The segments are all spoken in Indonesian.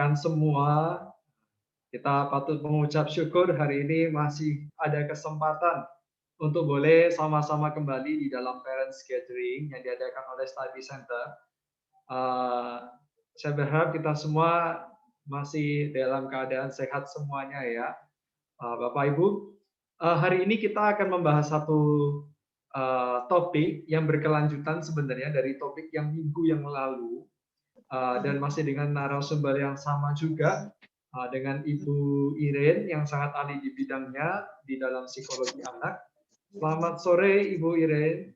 rekan-rekan semua, kita patut mengucap syukur hari ini masih ada kesempatan untuk boleh sama-sama kembali di dalam Parents Gathering yang diadakan oleh Study Center. Saya berharap kita semua masih dalam keadaan sehat semuanya ya. Bapak Ibu, hari ini kita akan membahas satu topik yang berkelanjutan sebenarnya dari topik yang minggu yang lalu, dan masih dengan narasumber yang sama juga, dengan Ibu Iren yang sangat ahli di bidangnya di dalam psikologi anak. Selamat sore Ibu Iren.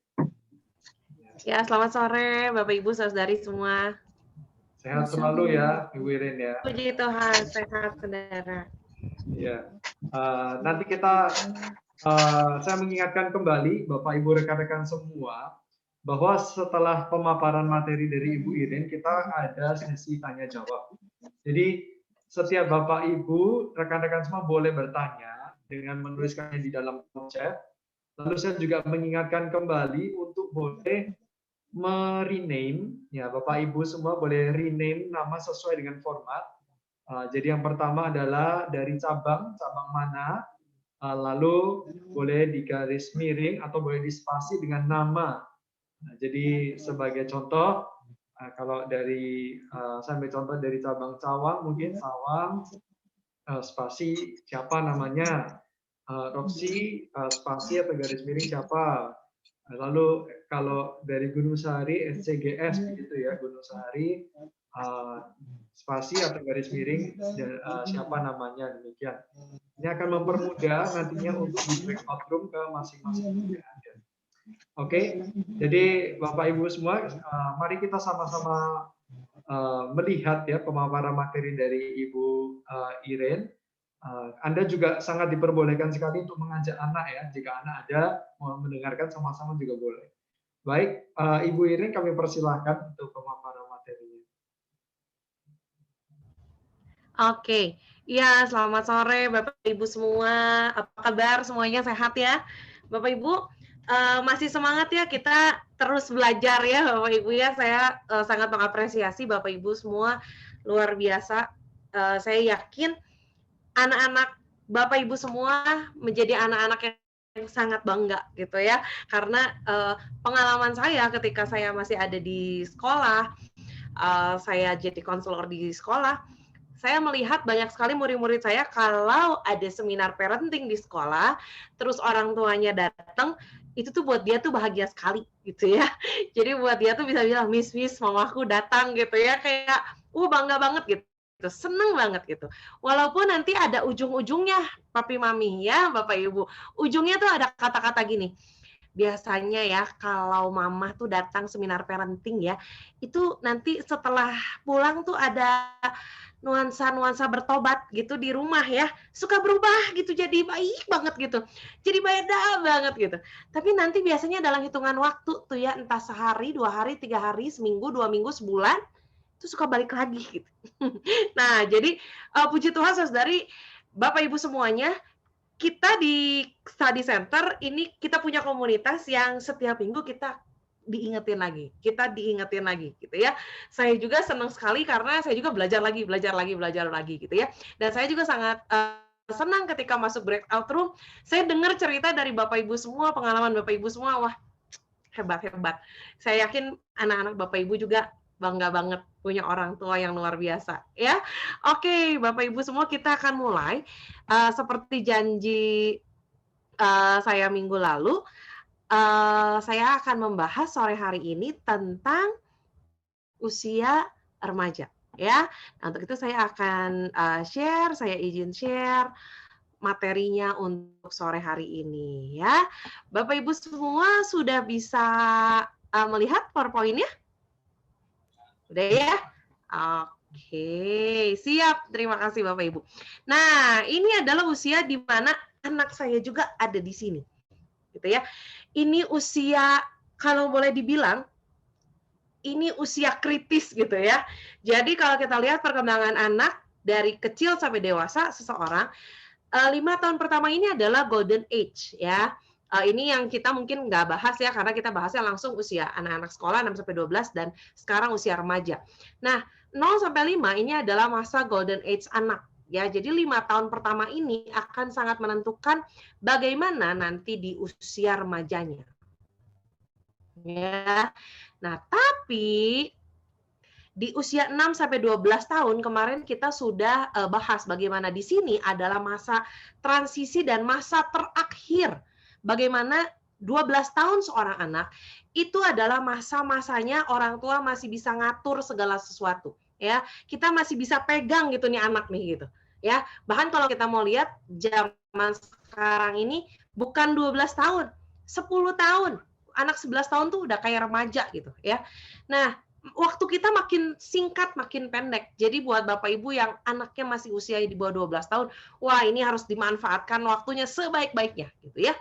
Ya, selamat sore Bapak Ibu saudari semua. Sehat selalu ya Ibu Iren ya. Puji Tuhan, sehat saudara. Ya, nanti saya mengingatkan kembali Bapak Ibu rekan-rekan semua bahwa setelah pemaparan materi dari Ibu Iren kita ada sesi tanya jawab. Jadi setiap Bapak Ibu rekan-rekan semua boleh bertanya dengan menuliskannya di dalam chat. Lalu saya juga mengingatkan kembali untuk boleh rename ya, Bapak Ibu semua boleh rename nama sesuai dengan format. Jadi yang pertama adalah dari cabang mana, lalu boleh digaris miring atau boleh dispasi dengan nama. Jadi sebagai contoh, kalau dari saya ambil contoh dari cabang Cawang, mungkin Cawang spasi siapa namanya, Roxy spasi atau garis miring siapa. Lalu kalau dari Gunung Sahari SCGS begitu ya, Gunung Sahari spasi atau garis miring siapa namanya, demikian. Ini akan mempermudah nantinya untuk di breakout room ke masing-masing. Oke, jadi Bapak Ibu semua, mari kita sama-sama melihat ya pemaparan materi dari Ibu Iren. Anda juga sangat diperbolehkan sekali untuk mengajak anak ya, jika anak ada mau mendengarkan sama-sama juga boleh. Baik, Ibu Iren kami persilahkan untuk pemaparan materinya. Oke, ya selamat sore Bapak Ibu semua. Apa kabar semuanya, sehat ya? Bapak Ibu masih semangat ya, kita terus belajar ya Bapak Ibu ya. Saya sangat mengapresiasi Bapak Ibu semua, luar biasa. Saya yakin anak-anak Bapak Ibu semua menjadi anak-anak yang sangat bangga gitu ya, karena pengalaman saya ketika saya masih ada di sekolah, saya jadi konselor di sekolah, saya melihat banyak sekali murid-murid saya kalau ada seminar parenting di sekolah, terus orang tuanya datang, itu tuh buat dia tuh bahagia sekali gitu ya. Jadi buat dia tuh bisa bilang, Miss, mamaku datang gitu ya, kayak bangga banget gitu. Seneng banget gitu. Walaupun nanti ada ujung-ujungnya, papi mami ya, Bapak Ibu. Ujungnya tuh ada kata-kata gini, biasanya ya kalau mama tuh datang seminar parenting ya, itu nanti setelah pulang tuh ada nuansa-nuansa bertobat gitu di rumah ya, suka berubah gitu jadi baik banget gitu, jadi beda banget gitu. Tapi nanti biasanya dalam hitungan waktu tuh ya, entah sehari, 2 hari, 3 hari, seminggu, 2 minggu, sebulan, itu suka balik lagi gitu. Nah, jadi puji Tuhan saudari, Bapak Ibu semuanya, kita di Study Center ini kita punya komunitas yang setiap minggu kita diingetin lagi gitu ya. Saya juga senang sekali karena saya juga belajar lagi gitu ya. Dan saya juga sangat senang ketika masuk breakout room, saya dengar cerita dari Bapak Ibu semua, pengalaman Bapak Ibu semua, wah hebat. Saya yakin anak-anak Bapak Ibu juga bangga banget punya orang tua yang luar biasa ya. Oke, Bapak Ibu semua, kita akan mulai seperti janji saya minggu lalu. Saya akan membahas sore hari ini tentang usia remaja ya. Nah, untuk itu saya akan saya izin share materinya untuk sore hari ini ya. Bapak Ibu semua sudah bisa melihat PowerPoint-nya? Udah ya? Oke, siap. Terima kasih Bapak Ibu. Nah, ini adalah usia di mana anak saya juga ada di sini. Gitu ya. Ini usia, kalau boleh dibilang, ini usia kritis gitu ya. Jadi kalau kita lihat perkembangan anak dari kecil sampai dewasa seseorang, 5 tahun pertama ini adalah golden age ya. Ini yang kita mungkin nggak bahas ya, karena kita bahasnya langsung usia anak-anak sekolah 6-12 dan sekarang usia remaja. Nah, 0 sampai 5 ini adalah masa golden age anak. Ya, jadi 5 tahun pertama ini akan sangat menentukan bagaimana nanti di usia remajanya. Ya. Nah, tapi di usia 6 sampai 12 tahun kemarin kita sudah bahas bagaimana di sini adalah masa transisi dan masa terakhir. Bagaimana 12 tahun seorang anak itu adalah masa-masanya orang tua masih bisa ngatur segala sesuatu, ya. Kita masih bisa pegang gitu nih anak nih gitu, ya. Bahkan kalau kita mau lihat zaman sekarang ini bukan 12 tahun, 10 tahun. Anak 11 tahun tuh udah kayak remaja gitu, ya. Nah, waktu kita makin singkat, makin pendek. Jadi buat Bapak Ibu yang anaknya masih usia di bawah 12 tahun, wah ini harus dimanfaatkan waktunya sebaik-baiknya gitu ya.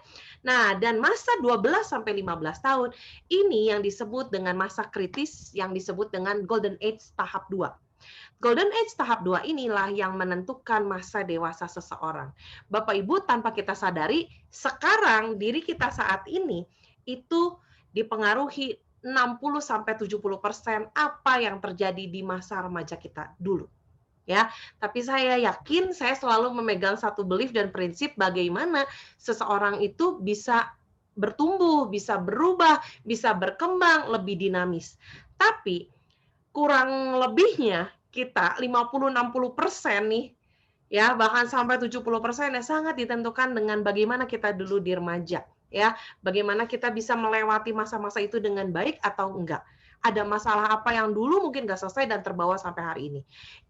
Nah, dan masa 12 sampai 15 tahun ini yang disebut dengan masa kritis yang disebut dengan golden age tahap 2. Golden age tahap 2 inilah yang menentukan masa dewasa seseorang. Bapak Ibu tanpa kita sadari, sekarang diri kita saat ini itu dipengaruhi 60-70% apa yang terjadi di masa remaja kita dulu. Ya, tapi saya yakin saya selalu memegang satu belief dan prinsip bagaimana seseorang itu bisa bertumbuh, bisa berubah, bisa berkembang lebih dinamis. Tapi kurang lebihnya kita 50-60% nih, ya bahkan sampai 70% ya sangat ditentukan dengan bagaimana kita dulu di remaja. Ya, bagaimana kita bisa melewati masa-masa itu dengan baik atau enggak. Ada masalah apa yang dulu mungkin nggak selesai dan terbawa sampai hari ini.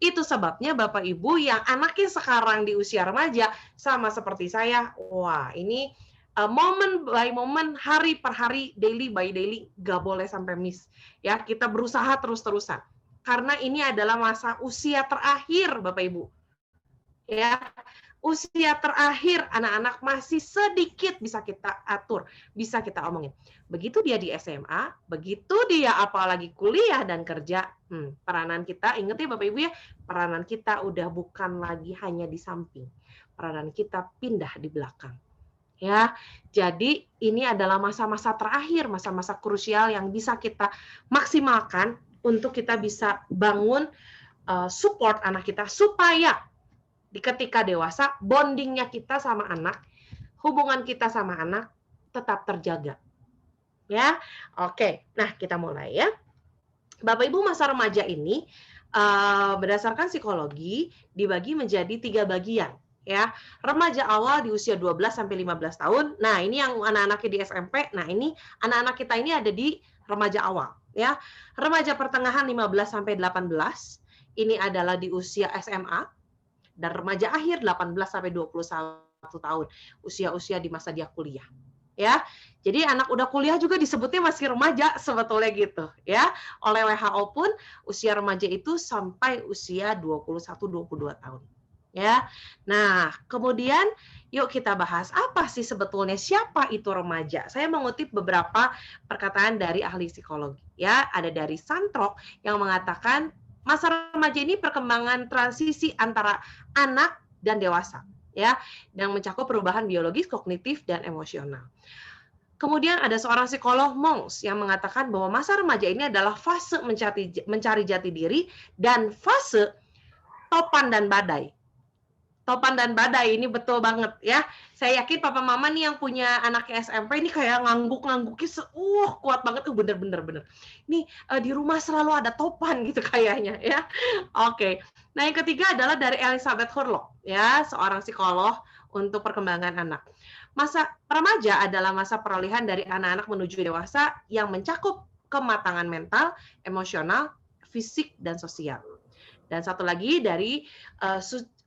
Itu sebabnya Bapak Ibu yang anaknya sekarang di usia remaja, sama seperti saya, wah ini moment by moment, hari per hari, daily by daily, nggak boleh sampai miss. Ya, kita berusaha terus-terusan. Karena ini adalah masa usia terakhir Bapak Ibu. Ya, usia terakhir anak-anak masih sedikit bisa kita atur, bisa kita omongin. Begitu dia di SMA, begitu dia apalagi kuliah dan kerja, peranan kita, ingat ya Bapak Ibu ya, peranan kita udah bukan lagi hanya di samping. Peranan kita pindah di belakang. Ya, jadi ini adalah masa-masa terakhir, masa-masa krusial yang bisa kita maksimalkan untuk kita bisa bangun support anak kita supaya di ketika dewasa, bondingnya kita sama anak, hubungan kita sama anak tetap terjaga. Ya, oke. Nah, kita mulai ya. Bapak Ibu, masa remaja ini berdasarkan psikologi dibagi menjadi 3 bagian. Ya, remaja awal di usia 12 sampai 15 tahun. Nah, ini yang anak-anaknya di SMP. Nah, ini anak-anak kita ini ada di remaja awal. Ya, remaja pertengahan 15 sampai 18. Ini adalah di usia SMA. Dan remaja akhir 18 sampai 21 tahun, usia-usia di masa dia kuliah. Ya. Jadi anak udah kuliah juga disebutnya masih remaja sebetulnya gitu, ya. Oleh WHO pun usia remaja itu sampai usia 21-22 tahun. Ya. Nah, kemudian yuk kita bahas apa sih sebetulnya siapa itu remaja. Saya mengutip beberapa perkataan dari ahli psikologi, ya. Ada dari Santrok yang mengatakan masa remaja ini perkembangan transisi antara anak dan dewasa, ya, yang mencakup perubahan biologis, kognitif, dan emosional. Kemudian ada seorang psikolog Monks yang mengatakan bahwa masa remaja ini adalah fase mencari jati diri dan fase topan dan badai. Topan dan badai ini betul banget ya. Saya yakin papa mama nih yang punya anaknya SMP ini kayak ngangguk-ngangguknya kuat banget, bener. Nih di rumah selalu ada topan gitu kayaknya ya. Oke. Nah, yang ketiga adalah dari Elizabeth Hurlock ya, seorang psikolog untuk perkembangan anak. Masa remaja adalah masa peralihan dari anak-anak menuju dewasa yang mencakup kematangan mental, emosional, fisik, dan sosial. Dan satu lagi dari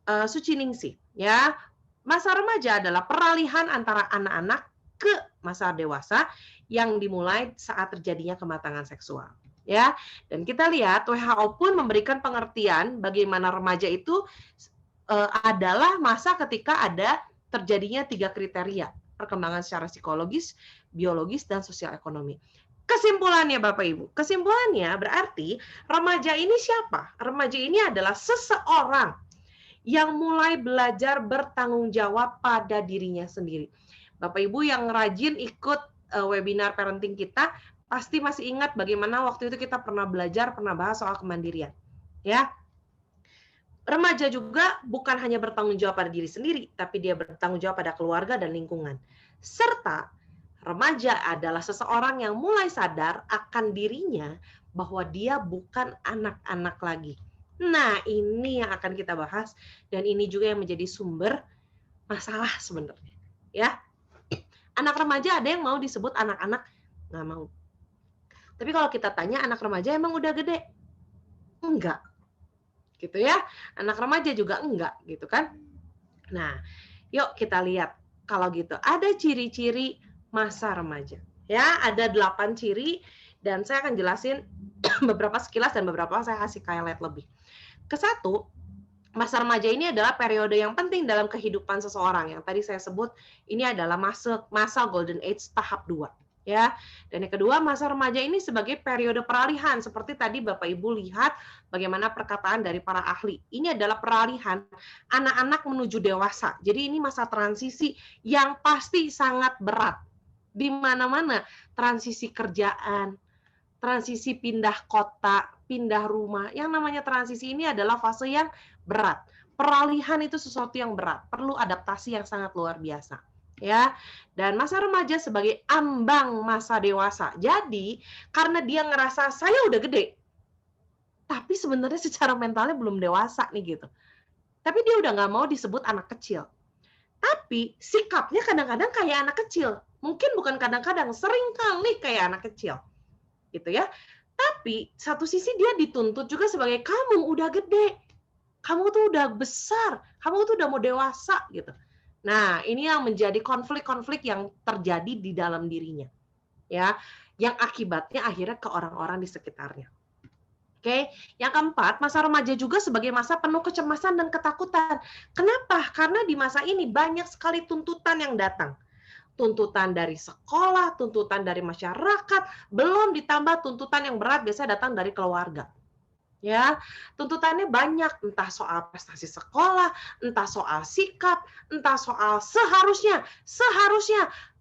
Suci Ningsih, ya. Masa remaja adalah peralihan antara anak-anak ke masa dewasa yang dimulai saat terjadinya kematangan seksual, ya. Dan kita lihat WHO pun memberikan pengertian bagaimana remaja itu adalah masa ketika ada terjadinya 3 kriteria, perkembangan secara psikologis, biologis, dan sosial ekonomi. Kesimpulannya Bapak Ibu, kesimpulannya berarti remaja ini siapa? Remaja ini adalah seseorang yang mulai belajar bertanggung jawab pada dirinya sendiri. Bapak Ibu yang rajin ikut webinar parenting kita, pasti masih ingat bagaimana waktu itu kita pernah belajar, pernah bahas soal kemandirian. Ya, remaja juga bukan hanya bertanggung jawab pada diri sendiri, tapi dia bertanggung jawab pada keluarga dan lingkungan. Serta remaja adalah seseorang yang mulai sadar akan dirinya bahwa dia bukan anak-anak lagi. Nah, ini yang akan kita bahas dan ini juga yang menjadi sumber masalah sebenarnya. Ya, anak remaja ada yang mau disebut anak-anak, nggak mau. Tapi kalau kita tanya anak remaja emang udah gede? Enggak, gitu ya. Anak remaja juga enggak, gitu kan. Nah, yuk kita lihat kalau gitu. Ada ciri-ciri masa remaja. Ya, ada 8 ciri dan saya akan jelasin beberapa sekilas dan beberapa saya kasih highlight lebih. Kesatu, masa remaja ini adalah periode yang penting dalam kehidupan seseorang. Yang tadi saya sebut ini adalah masa golden age tahap 2. Ya. Dan yang kedua, masa remaja ini sebagai periode peralihan seperti tadi Bapak Ibu lihat bagaimana perkataan dari para ahli. Ini adalah peralihan anak-anak menuju dewasa. Jadi ini masa transisi yang pasti sangat berat. Di mana-mana transisi kerjaan, transisi pindah kota, pindah rumah. Yang namanya transisi ini adalah fase yang berat. Peralihan itu sesuatu yang berat, perlu adaptasi yang sangat luar biasa. Ya, dan masa remaja sebagai ambang masa dewasa. Jadi, karena dia ngerasa saya udah gede, tapi sebenarnya secara mentalnya belum dewasa nih gitu. Tapi dia udah nggak mau disebut anak kecil. Tapi sikapnya kadang-kadang kayak anak kecil. Mungkin bukan kadang-kadang, sering kali kayak anak kecil. Gitu ya. Tapi satu sisi dia dituntut juga sebagai kamu udah gede. Kamu tuh udah besar, kamu tuh udah mau dewasa gitu. Nah, ini yang menjadi konflik-konflik yang terjadi di dalam dirinya. Ya, yang akibatnya akhirnya ke orang-orang di sekitarnya. Oke, yang keempat, masa remaja juga sebagai masa penuh kecemasan dan ketakutan. Kenapa? Karena di masa ini banyak sekali tuntutan yang datang. Tuntutan dari sekolah, tuntutan dari masyarakat, belum ditambah tuntutan yang berat biasanya datang dari keluarga. Ya, tuntutannya banyak, entah soal prestasi sekolah, entah soal sikap, entah soal seharusnya,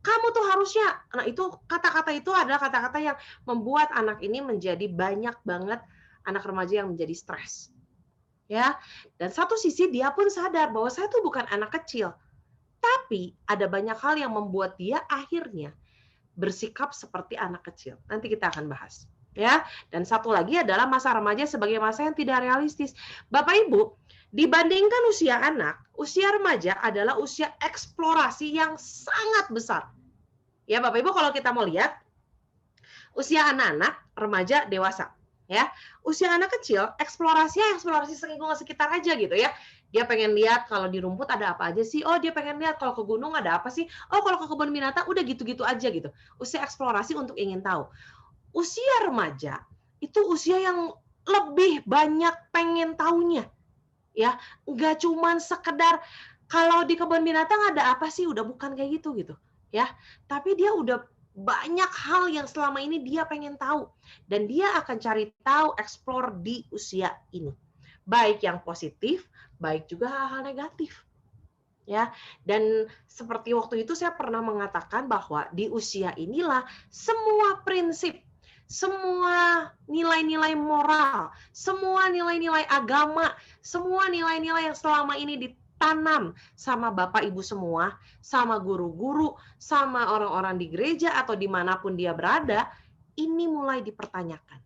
kamu tuh harusnya. Nah, itu kata-kata itu adalah kata-kata yang membuat anak ini menjadi banyak banget anak remaja yang menjadi stres. Ya, dan satu sisi dia pun sadar bahwa saya tuh bukan anak kecil. Tapi ada banyak hal yang membuat dia akhirnya bersikap seperti anak kecil. Nanti kita akan bahas. Ya, dan satu lagi adalah masa remaja sebagai masa yang tidak realistis. Bapak Ibu, dibandingkan usia anak, usia remaja adalah usia eksplorasi yang sangat besar. Ya, Bapak Ibu kalau kita mau lihat usia anak-anak, remaja, dewasa, ya. Usia anak kecil eksplorasi lingkungan sekitar aja gitu ya. Dia pengen lihat kalau di rumput ada apa aja sih. Oh, dia pengen lihat kalau ke gunung ada apa sih. Oh, kalau ke kebun binatang udah gitu-gitu aja gitu. Usia eksplorasi untuk ingin tahu. Usia remaja itu usia yang lebih banyak pengen taunya. Ya, nggak cuman sekedar kalau di kebun binatang ada apa sih, udah bukan kayak gitu gitu. Ya, tapi dia udah banyak hal yang selama ini dia pengen tahu dan dia akan cari tahu, explore di usia ini. Baik yang positif, baik juga hal-hal negatif. Ya, dan seperti waktu itu saya pernah mengatakan bahwa di usia inilah semua prinsip, semua nilai-nilai moral, semua nilai-nilai agama, semua nilai-nilai yang selama ini ditanam sama Bapak Ibu semua, sama guru-guru, sama orang-orang di gereja atau dimanapun dia berada, ini mulai dipertanyakan.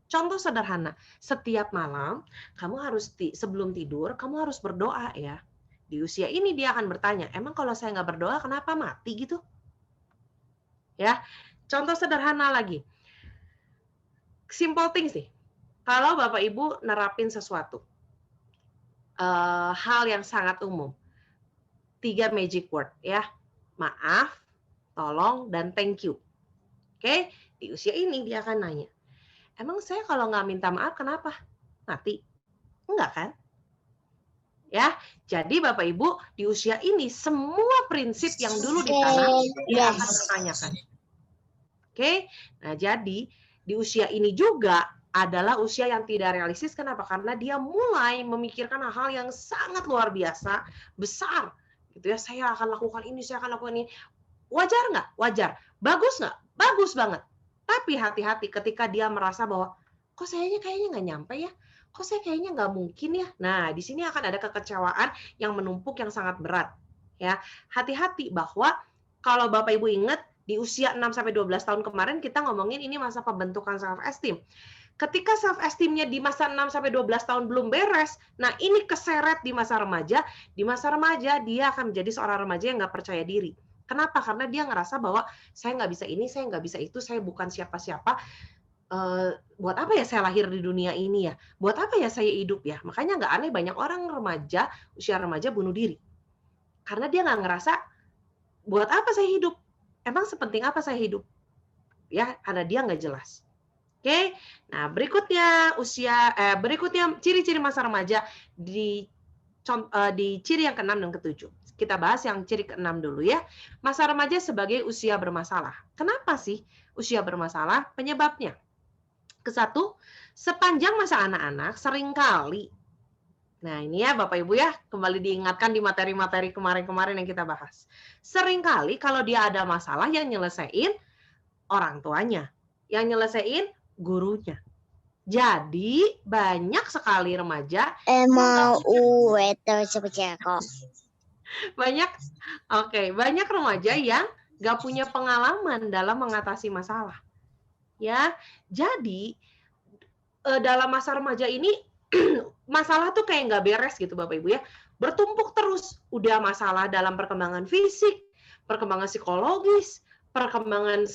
Contoh sederhana, setiap malam kamu harus sebelum tidur kamu harus berdoa ya. Di usia ini dia akan bertanya, emang kalau saya nggak berdoa kenapa mati gitu? Ya, contoh sederhana lagi. Simple things sih. Kalau Bapak Ibu nerapin sesuatu, hal yang sangat umum, 3 magic word ya, maaf, tolong, dan thank you. Oke, di usia ini dia akan nanya, emang saya kalau nggak minta maaf kenapa? Mati? Enggak kan? Ya, jadi Bapak Ibu di usia ini semua prinsip yang dulu ditanam dia akan bertanyakan. Oke, nah jadi di usia ini juga adalah usia yang tidak realistis. Kenapa? Karena dia mulai memikirkan hal-hal yang sangat luar biasa, besar. Gitu ya, saya akan lakukan ini, saya akan lakukan ini. Wajar nggak? Wajar. Bagus nggak? Bagus banget. Tapi hati-hati ketika dia merasa bahwa kok kayaknya nggak nyampe ya, kok saya kayaknya nggak mungkin ya. Nah, di sini akan ada kekecewaan yang menumpuk yang sangat berat. Ya, hati-hati bahwa kalau Bapak Ibu ingat di usia 6 sampai 12 tahun kemarin kita ngomongin ini masa pembentukan self esteem. Ketika self esteem-nya di masa 6 sampai 12 tahun belum beres, nah ini keseret di masa remaja. Di masa remaja dia akan menjadi seorang remaja yang nggak percaya diri. Kenapa? Karena dia ngerasa bahwa saya nggak bisa ini, saya nggak bisa itu, saya bukan siapa-siapa. Buat apa ya saya lahir di dunia ini ya? Buat apa ya saya hidup ya? Makanya nggak aneh banyak orang remaja, usia remaja bunuh diri. Karena dia nggak ngerasa, buat apa saya hidup? Emang sepenting apa saya hidup? Ya, karena dia nggak jelas. Oke, nah berikutnya ciri-ciri masa remaja di ciri yang ke-6 dan ke-7. Kita bahas yang ciri ke-6 dulu ya. Masa remaja sebagai usia bermasalah. Kenapa sih usia bermasalah? Penyebabnya. Ke-1, sepanjang masa anak-anak seringkali. Nah, ini ya Bapak Ibu ya, kembali diingatkan di materi-materi kemarin-kemarin yang kita bahas. Seringkali kalau dia ada masalah yang nyelesain orang tuanya, yang nyelesain gurunya. Jadi banyak sekali remaja Mau waiter seperti kok. banyak remaja yang nggak punya pengalaman dalam mengatasi masalah. Ya, jadi dalam masa remaja ini masalah tuh kayak nggak beres gitu Bapak Ibu ya. Bertumpuk terus. Udah masalah dalam perkembangan fisik, perkembangan psikologis, perkembangan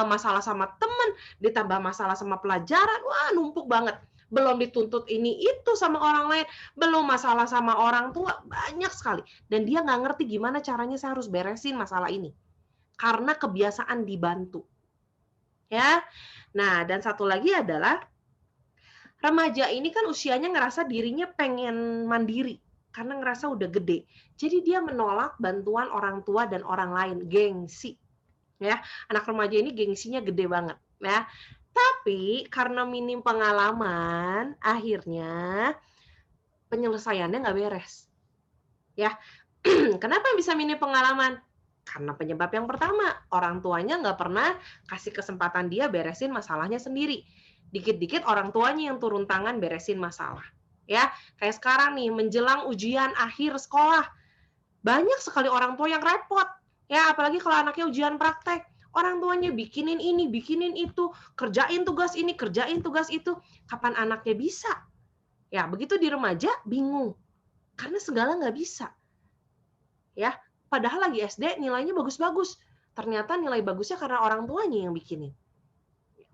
masalah sama teman, ditambah masalah sama pelajaran, wah numpuk banget. Belum dituntut ini itu sama orang lain, belum masalah sama orang tua, banyak sekali. Dan dia nggak ngerti gimana caranya saya harus beresin masalah ini. Karena kebiasaan dibantu. Ya. Nah, dan satu lagi adalah remaja ini kan usianya ngerasa dirinya pengen mandiri karena ngerasa udah gede. Jadi dia menolak bantuan orang tua dan orang lain, gengsi. Ya, anak remaja ini gengsinya gede banget, ya. Tapi karena minim pengalaman, akhirnya penyelesaiannya nggak beres. Ya, kenapa bisa minim pengalaman? Karena penyebab yang pertama, orang tuanya nggak pernah kasih kesempatan dia beresin masalahnya sendiri. Dikit-dikit orang tuanya yang turun tangan beresin masalah. Ya, kayak sekarang nih menjelang ujian akhir sekolah. Banyak sekali orang tua yang repot. Ya, apalagi kalau anaknya ujian praktek. Orang tuanya bikinin ini, bikinin itu, kerjain tugas ini, kerjain tugas itu. Kapan anaknya bisa? Ya, begitu di remaja bingung. Karena segala nggak bisa. Ya, padahal lagi SD nilainya bagus-bagus. Ternyata nilai bagusnya karena orang tuanya yang bikinin.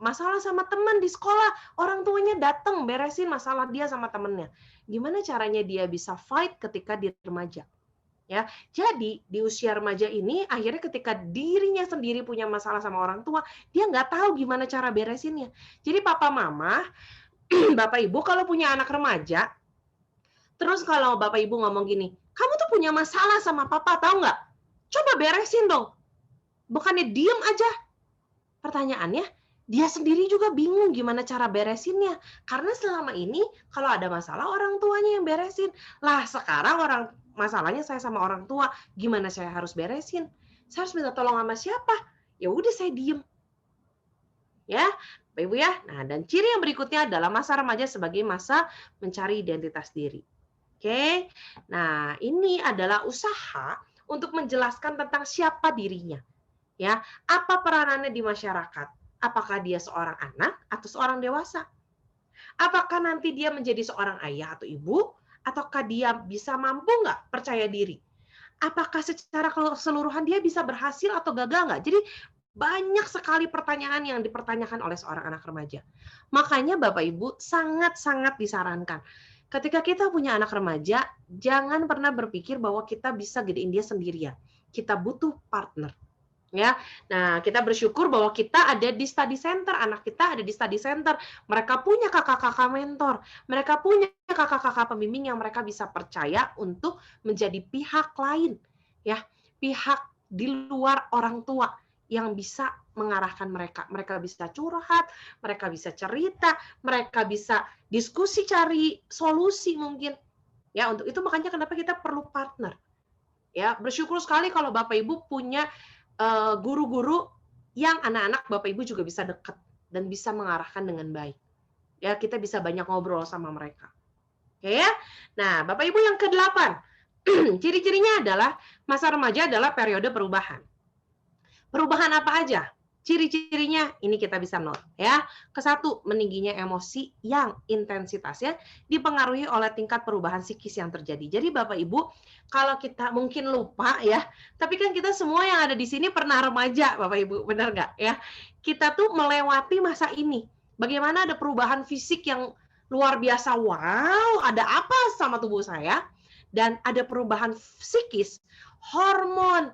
Masalah sama teman di sekolah, orang tuanya datang beresin masalah dia sama temennya. Gimana caranya dia bisa fight ketika di remaja? Ya, jadi di usia remaja ini akhirnya ketika dirinya sendiri punya masalah sama orang tua, dia nggak tahu gimana cara beresinnya. Jadi papa mama, bapak ibu kalau punya anak remaja, terus kalau bapak ibu ngomong gini, kamu tuh punya masalah sama papa, tahu nggak? Coba beresin dong. Bukannya diem aja. Pertanyaannya, dia sendiri juga bingung gimana cara beresinnya. Karena selama ini kalau ada masalah orang tuanya yang beresin. Lah sekarang masalahnya saya sama orang tua, gimana saya harus beresin? Saya harus minta tolong sama siapa? Ya udah saya diem. Ya, Bapak Ibu ya. Nah, dan ciri yang berikutnya adalah masa remaja sebagai masa mencari identitas diri. Oke. Nah, ini adalah usaha untuk menjelaskan tentang siapa dirinya. Ya, apa peranannya di masyarakat? Apakah dia seorang anak atau seorang dewasa? Apakah nanti dia menjadi seorang ayah atau ibu? Ataukah dia bisa mampu nggak percaya diri? Apakah secara keseluruhan dia bisa berhasil atau gagal nggak? Jadi banyak sekali pertanyaan yang dipertanyakan oleh seorang anak remaja. Makanya Bapak Ibu sangat-sangat disarankan. Ketika kita punya anak remaja, jangan pernah berpikir bahwa kita bisa gedein dia sendirian. Kita butuh partner. Ya, nah kita bersyukur bahwa kita ada di study center, anak kita ada di study center, mereka punya kakak-kakak mentor, mereka punya kakak-kakak pembimbing yang mereka bisa percaya untuk menjadi pihak lain, ya, pihak di luar orang tua yang bisa mengarahkan mereka. Mereka bisa curhat, mereka bisa cerita, mereka bisa diskusi cari solusi mungkin. Ya, untuk itu makanya kenapa kita perlu partner. Ya, bersyukur sekali kalau Bapak Ibu punya guru-guru yang anak-anak Bapak Ibu juga bisa dekat dan bisa mengarahkan dengan baik. Ya, kita bisa banyak ngobrol sama mereka. Oke ya. Nah, Bapak Ibu yang ke-8. Ciri-cirinya adalah masa remaja adalah periode perubahan. Perubahan apa aja? Ciri-cirinya ini kita bisa note ya. Ke-1, meningginya emosi yang intensitasnya dipengaruhi oleh tingkat perubahan psikis yang terjadi. Jadi Bapak Ibu, kalau kita mungkin lupa ya, tapi kan kita semua yang ada di sini pernah remaja, Bapak Ibu, benar nggak ya? Kita tuh melewati masa ini. Bagaimana ada perubahan fisik yang luar biasa, wow, ada apa sama tubuh saya? Dan ada perubahan psikis, hormon,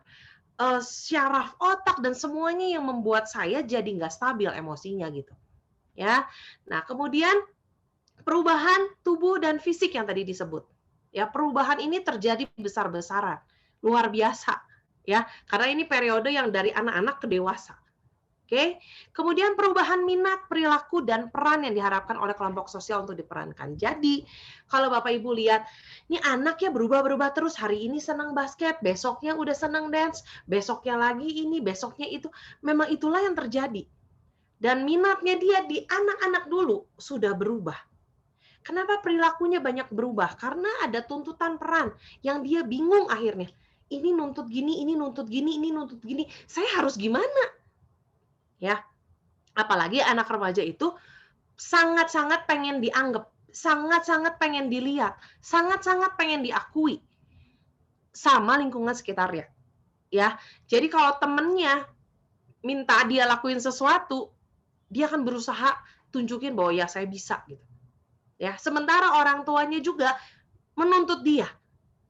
syaraf otak dan semuanya yang membuat saya jadi nggak stabil emosinya gitu ya. Nah kemudian perubahan tubuh dan fisik yang tadi disebut ya, perubahan ini terjadi besar-besaran luar biasa ya, karena ini periode yang dari anak-anak ke dewasa. Oke, kemudian perubahan minat, perilaku, dan peran yang diharapkan oleh kelompok sosial untuk diperankan. Jadi, kalau Bapak Ibu lihat, ini anak ya berubah-berubah terus. Hari ini senang basket, besoknya udah senang dance, besoknya lagi ini, besoknya itu. Memang itulah yang terjadi. Dan minatnya dia di anak-anak dulu sudah berubah. Kenapa perilakunya banyak berubah? Karena ada tuntutan peran yang dia bingung akhirnya. Ini nuntut gini, ini nuntut gini, ini nuntut gini. Saya harus gimana? Ya, apalagi anak remaja itu sangat-sangat pengen dianggap, sangat-sangat pengen dilihat, sangat-sangat pengen diakui sama lingkungan sekitarnya. Ya, jadi kalau temennya minta dia lakuin sesuatu, dia akan berusaha tunjukin bahwa ya saya bisa gitu. Ya, sementara orang tuanya juga menuntut dia.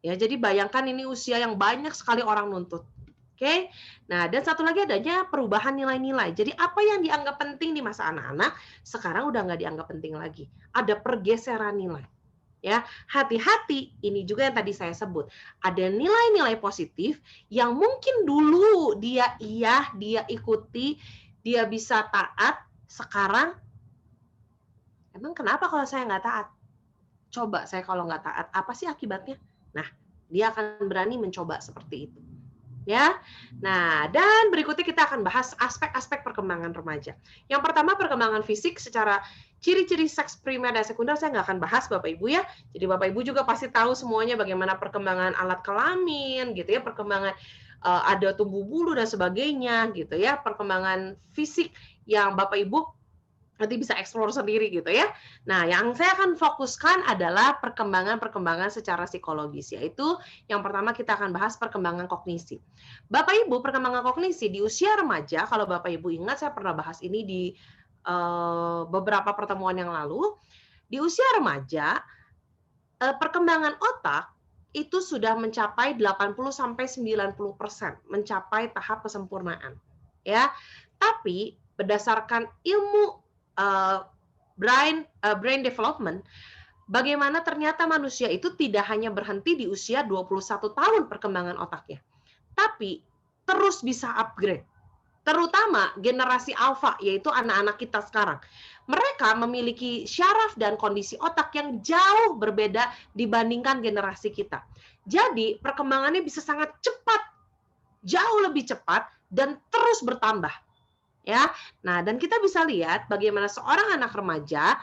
Ya, jadi bayangkan ini usia yang banyak sekali orang nuntut. Oke, nah dan satu lagi adanya perubahan nilai-nilai. Jadi apa yang dianggap penting di masa anak-anak sekarang udah nggak dianggap penting lagi. Ada pergeseran nilai. Ya, hati-hati. Ini juga yang tadi saya sebut. Ada nilai-nilai positif yang mungkin dulu dia ikuti, dia bisa taat. Sekarang, emang kenapa kalau saya nggak taat? Coba saya kalau nggak taat, apa sih akibatnya? Nah, dia akan berani mencoba seperti itu. Ya. Nah, dan berikutnya kita akan bahas aspek-aspek perkembangan remaja. Yang pertama perkembangan fisik secara ciri-ciri seks primer dan sekunder saya nggak akan bahas Bapak Ibu ya. Jadi Bapak Ibu juga pasti tahu semuanya bagaimana perkembangan alat kelamin gitu ya, perkembangan ada tumbuh bulu dan sebagainya gitu ya, perkembangan fisik yang Bapak Ibu nanti bisa explore sendiri gitu ya. Nah, yang saya akan fokuskan adalah perkembangan-perkembangan secara psikologis, yaitu yang pertama kita akan bahas perkembangan kognisi. Bapak Ibu, perkembangan kognisi di usia remaja, kalau Bapak Ibu ingat saya pernah bahas ini di beberapa pertemuan yang lalu, di usia remaja perkembangan otak itu sudah mencapai 80-90%, mencapai tahap kesempurnaan. Ya. Tapi berdasarkan ilmu brain development, bagaimana ternyata manusia itu tidak hanya berhenti di usia 21 tahun perkembangan otaknya, tapi terus bisa upgrade. Terutama generasi alfa, yaitu anak-anak kita sekarang. Mereka memiliki syaraf dan kondisi otak yang jauh berbeda dibandingkan generasi kita. Jadi perkembangannya bisa sangat cepat, jauh lebih cepat, dan terus bertambah. Ya, nah dan kita bisa lihat bagaimana seorang anak remaja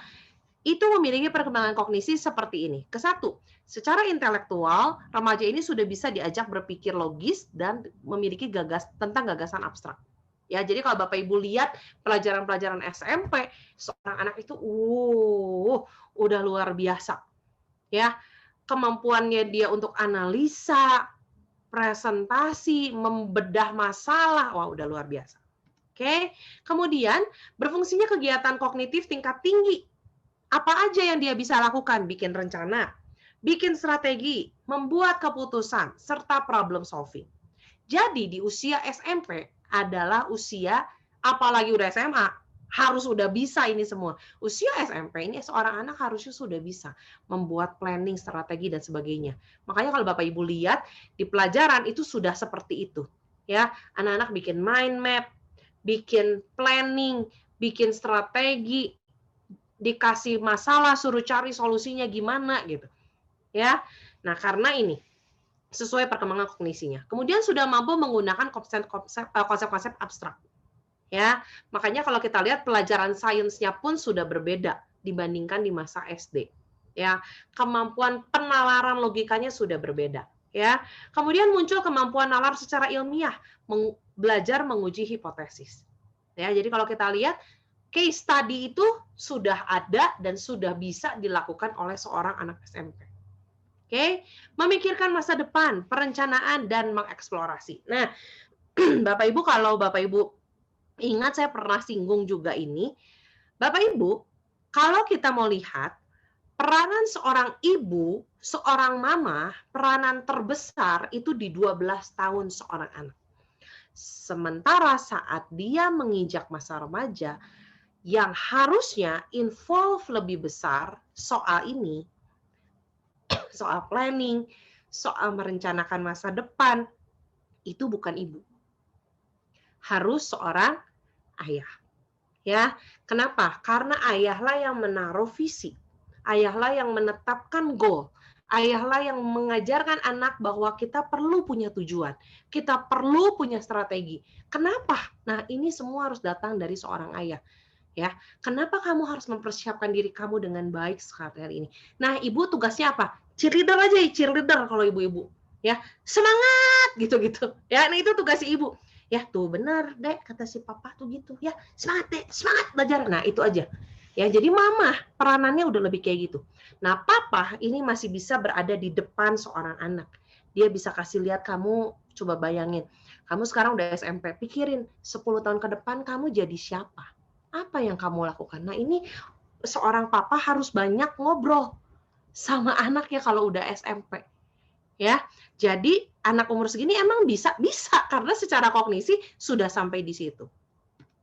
itu memiliki perkembangan kognisi seperti ini. Kesatu, secara intelektual remaja ini sudah bisa diajak berpikir logis dan memiliki tentang gagasan abstrak. Ya, jadi kalau Bapak Ibu lihat pelajaran-pelajaran SMP, seorang anak itu udah luar biasa. Ya, kemampuannya dia untuk analisa, presentasi, membedah masalah, wah udah luar biasa. Oke, kemudian berfungsinya kegiatan kognitif tingkat tinggi. Apa aja yang dia bisa lakukan? Bikin rencana, bikin strategi, membuat keputusan, serta problem solving. Jadi di usia SMP adalah usia, apalagi udah SMA, harus udah bisa ini semua. Usia SMP ini seorang anak harusnya sudah bisa membuat planning, strategi, dan sebagainya. Makanya kalau Bapak Ibu lihat, di pelajaran itu sudah seperti itu. Ya, anak-anak bikin mind map, bikin planning, bikin strategi, dikasih masalah, suruh cari solusinya gimana gitu. Ya. Nah, karena ini sesuai perkembangan kognisinya. Kemudian sudah mampu menggunakan konsep-konsep abstrak. Ya. Makanya kalau kita lihat pelajaran sainsnya pun sudah berbeda dibandingkan di masa SD. Ya, kemampuan penalaran logikanya sudah berbeda. Ya, kemudian muncul kemampuan nalar secara ilmiah, belajar menguji hipotesis. Ya, jadi kalau kita lihat case study itu sudah ada dan sudah bisa dilakukan oleh seorang anak SMP. Oke, memikirkan masa depan, perencanaan dan mengeksplorasi. Nah, Bapak Ibu, kalau Bapak Ibu ingat saya pernah singgung juga ini, Bapak Ibu, kalau kita mau lihat peranan seorang ibu, seorang mama, peranan terbesar itu di 12 tahun seorang anak. Sementara saat dia menginjak masa remaja, yang harusnya involve lebih besar soal ini, soal planning, soal merencanakan masa depan, itu bukan ibu. Harus seorang ayah. Ya, kenapa? Karena ayahlah yang menaruh visi. Ayahlah yang menetapkan goal. Ayahlah yang mengajarkan anak bahwa kita perlu punya tujuan. Kita perlu punya strategi. Kenapa? Nah, ini semua harus datang dari seorang ayah. Ya, kenapa kamu harus mempersiapkan diri kamu dengan baik sekali ini? Nah, ibu tugasnya apa? Cheerleader aja, cheerleader kalau ibu-ibu. Ya, semangat gitu-gitu. Ya, nah itu tugas ibu. Ya, tuh benar, Dek, kata si papa tuh gitu. Ya, semangat, Dek, semangat belajar. Nah, itu aja. Ya, jadi mama peranannya udah lebih kayak gitu. Nah, papa ini masih bisa berada di depan seorang anak. Dia bisa kasih lihat kamu, coba bayangin. Kamu sekarang udah SMP, pikirin 10 tahun ke depan kamu jadi siapa? Apa yang kamu lakukan? Nah, ini seorang papa harus banyak ngobrol sama anaknya kalau udah SMP. Ya, jadi anak umur segini emang bisa karena secara kognisi sudah sampai di situ.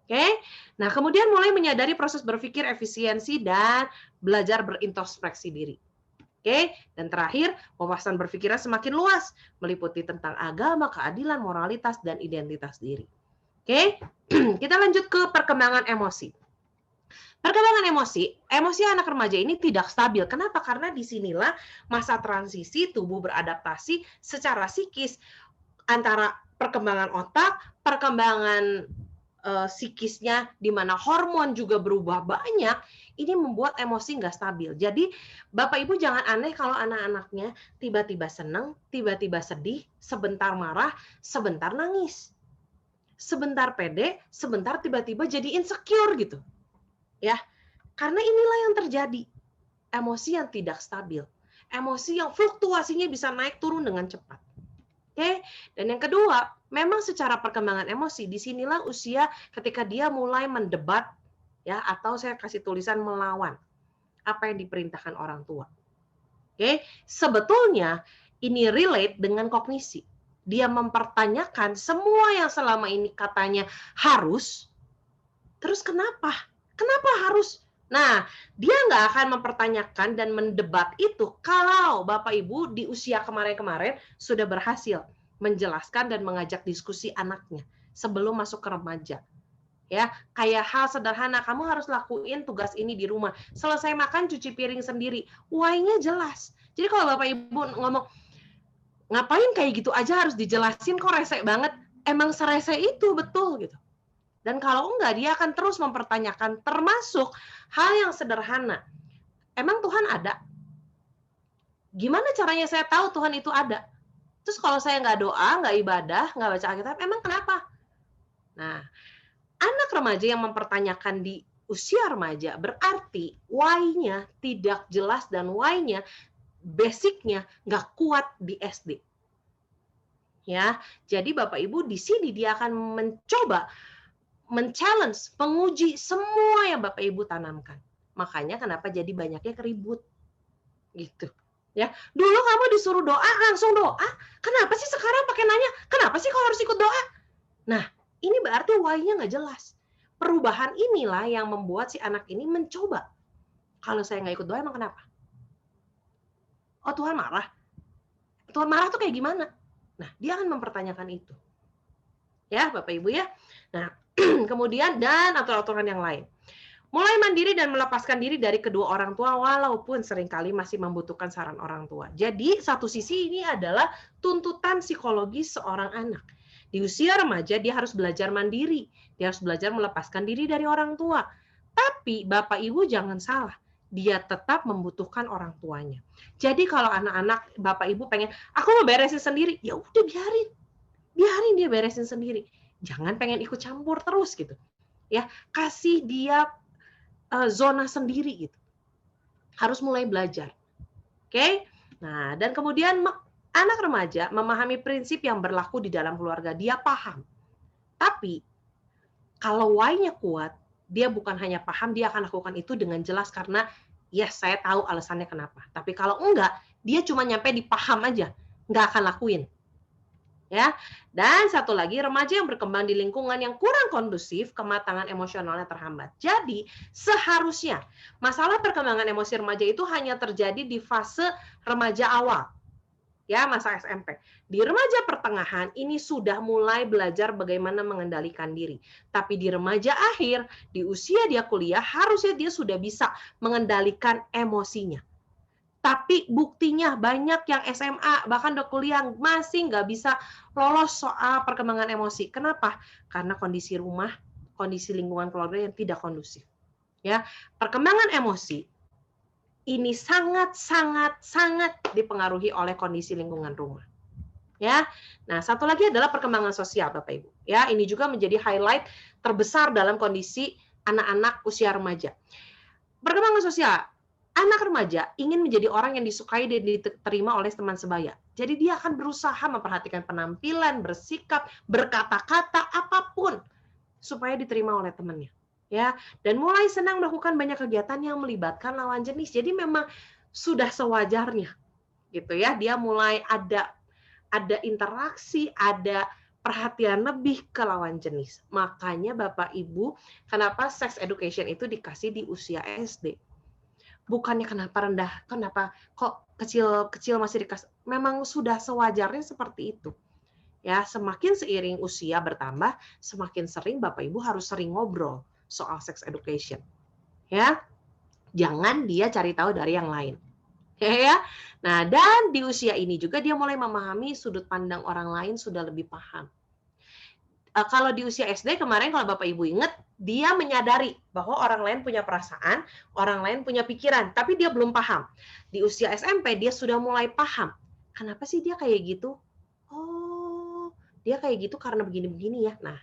Oke, nah kemudian mulai menyadari proses berpikir efisiensi dan belajar berintrospeksi diri. Oke, dan terakhir wawasan berpikirnya semakin luas, meliputi tentang agama, keadilan, moralitas, dan identitas diri. Oke, kita lanjut ke perkembangan emosi. Perkembangan emosi anak remaja ini tidak stabil. Kenapa? Karena disinilah masa transisi tubuh beradaptasi secara psikis antara perkembangan otak, perkembangan psikisnya, di mana hormon juga berubah banyak, ini membuat emosi nggak stabil. Jadi Bapak Ibu jangan aneh kalau anak-anaknya tiba-tiba senang, tiba-tiba sedih, sebentar marah, sebentar nangis. Sebentar pede, sebentar tiba-tiba jadi insecure gitu. Ya, karena inilah yang terjadi. Emosi yang tidak stabil. Emosi yang fluktuasinya bisa naik turun dengan cepat. Oke, dan yang kedua, memang secara perkembangan emosi, disinilah usia ketika dia mulai mendebat, ya, atau saya kasih tulisan melawan apa yang diperintahkan orang tua. Oke, sebetulnya ini relate dengan kognisi. Dia mempertanyakan semua yang selama ini katanya harus, terus kenapa? Kenapa harus? Nah, dia nggak akan mempertanyakan dan mendebat itu kalau Bapak Ibu di usia kemarin-kemarin sudah berhasil menjelaskan dan mengajak diskusi anaknya sebelum masuk ke remaja. Ya, kayak hal sederhana, kamu harus lakuin tugas ini di rumah. Selesai makan cuci piring sendiri. Why-nya jelas. Jadi kalau Bapak Ibu ngomong ngapain kayak gitu aja harus dijelasin, kok rese banget. Emang serese itu, betul gitu. Dan kalau enggak, dia akan terus mempertanyakan, termasuk hal yang sederhana. Emang Tuhan ada? Gimana caranya saya tahu Tuhan itu ada? Terus kalau saya nggak doa, nggak ibadah, nggak baca Alkitab, emang kenapa? Nah, anak remaja yang mempertanyakan di usia remaja, berarti why-nya tidak jelas dan why-nya, basic-nya nggak kuat di SD. Ya, jadi Bapak Ibu di sini dia akan mencoba men-challenge, menguji semua yang Bapak Ibu tanamkan. Makanya kenapa jadi banyaknya keribut. Gitu. Ya, dulu kamu disuruh doa, langsung doa. Kenapa sih sekarang pakai nanya, kenapa sih kalau harus ikut doa? Nah, ini berarti why-nya nggak jelas. Perubahan inilah yang membuat si anak ini mencoba. Kalau saya nggak ikut doa, emang kenapa? Oh, Tuhan marah. Tuhan marah tuh kayak gimana? Nah, dia akan mempertanyakan itu. Ya, Bapak Ibu ya. Nah, kemudian dan aturan-aturan yang lain. Mulai mandiri dan melepaskan diri dari kedua orang tua walaupun seringkali masih membutuhkan saran orang tua. Jadi satu sisi ini adalah tuntutan psikologis seorang anak. Di usia remaja dia harus belajar mandiri. Dia harus belajar melepaskan diri dari orang tua. Tapi Bapak Ibu jangan salah. dia tetap membutuhkan orang tuanya. Jadi kalau anak-anak, Bapak Ibu pengen, aku mau beresin sendiri, ya udah biarin dia beresin sendiri. Jangan pengen ikut campur terus gitu. Ya, kasih dia zona sendiri gitu. Harus mulai belajar. Oke? Nah, dan kemudian anak remaja memahami prinsip yang berlaku di dalam keluarga, dia paham. Tapi kalau why-nya kuat, dia bukan hanya paham, dia akan lakukan itu dengan jelas karena yes, saya tahu alasannya kenapa. Tapi kalau enggak, dia cuma nyampe di paham aja, nggak akan lakuin. Ya. Dan satu lagi, remaja yang berkembang di lingkungan yang kurang kondusif, kematangan emosionalnya terhambat. Jadi, seharusnya masalah perkembangan emosi remaja itu hanya terjadi di fase remaja awal. Ya, masa SMP. Di remaja pertengahan ini sudah mulai belajar bagaimana mengendalikan diri. Tapi di remaja akhir, di usia dia kuliah, harusnya dia sudah bisa mengendalikan emosinya. Tapi buktinya banyak yang SMA, bahkan udah kuliah, masih nggak bisa lolos soal perkembangan emosi. Kenapa? Karena kondisi rumah, kondisi lingkungan keluarga yang tidak kondusif. Ya, perkembangan emosi ini sangat dipengaruhi oleh kondisi lingkungan rumah. Ya. Nah, satu lagi adalah perkembangan sosial, Bapak Ibu. Ya, ini juga menjadi highlight terbesar dalam kondisi anak-anak usia remaja. Perkembangan sosial, anak remaja ingin menjadi orang yang disukai dan diterima oleh teman sebaya. Jadi dia akan berusaha memperhatikan penampilan, bersikap, berkata-kata apapun supaya diterima oleh temannya. Ya, dan mulai senang melakukan banyak kegiatan yang melibatkan lawan jenis. Jadi memang sudah sewajarnya, gitu ya. Dia mulai ada interaksi, ada perhatian lebih ke lawan jenis. Makanya Bapak Ibu, kenapa sex education itu dikasih di usia SD? Bukannya kenapa rendah, kenapa kok kecil masih dikasih? Memang sudah sewajarnya seperti itu. Ya, semakin seiring usia bertambah, semakin sering Bapak Ibu harus sering ngobrol soal sex education. Ya. Jangan dia cari tahu dari yang lain. Ya. Nah, dan di usia ini juga dia mulai memahami sudut pandang orang lain sudah lebih paham. Kalau di usia SD kemarin kalau Bapak Ibu ingat, dia menyadari bahwa orang lain punya perasaan, orang lain punya pikiran, tapi dia belum paham. Di usia SMP dia sudah mulai paham. Kenapa sih dia kayak gitu? Oh, dia kayak gitu karena begini-begini ya. Nah,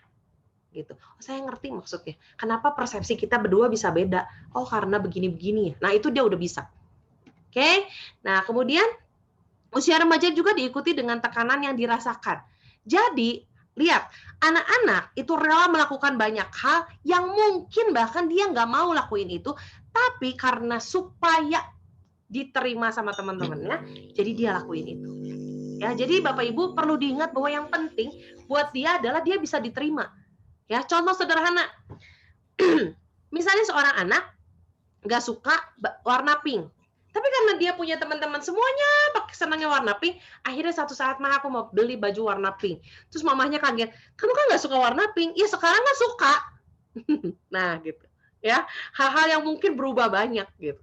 gitu. Oh, saya ngerti maksudnya. Kenapa persepsi kita berdua bisa beda? Oh, karena begini-begini. Nah, itu dia udah bisa. Oke. Nah, kemudian usia remaja juga diikuti dengan tekanan yang dirasakan. Jadi, lihat, anak-anak itu rela melakukan banyak hal yang mungkin bahkan dia nggak mau lakuin itu, tapi karena supaya diterima sama teman-temannya, jadi dia lakuin itu. Ya, jadi Bapak Ibu perlu diingat bahwa yang penting buat dia adalah dia bisa diterima. Ya, contoh sederhana. Misalnya seorang anak nggak suka warna pink. Tapi karena dia punya teman-teman semuanya senangnya warna pink, akhirnya satu saat mah aku mau beli baju warna pink. Terus mamahnya kaget, kamu kan nggak suka warna pink? Ya sekarang nggak suka. Nah gitu. Ya, hal-hal yang mungkin berubah banyak gitu.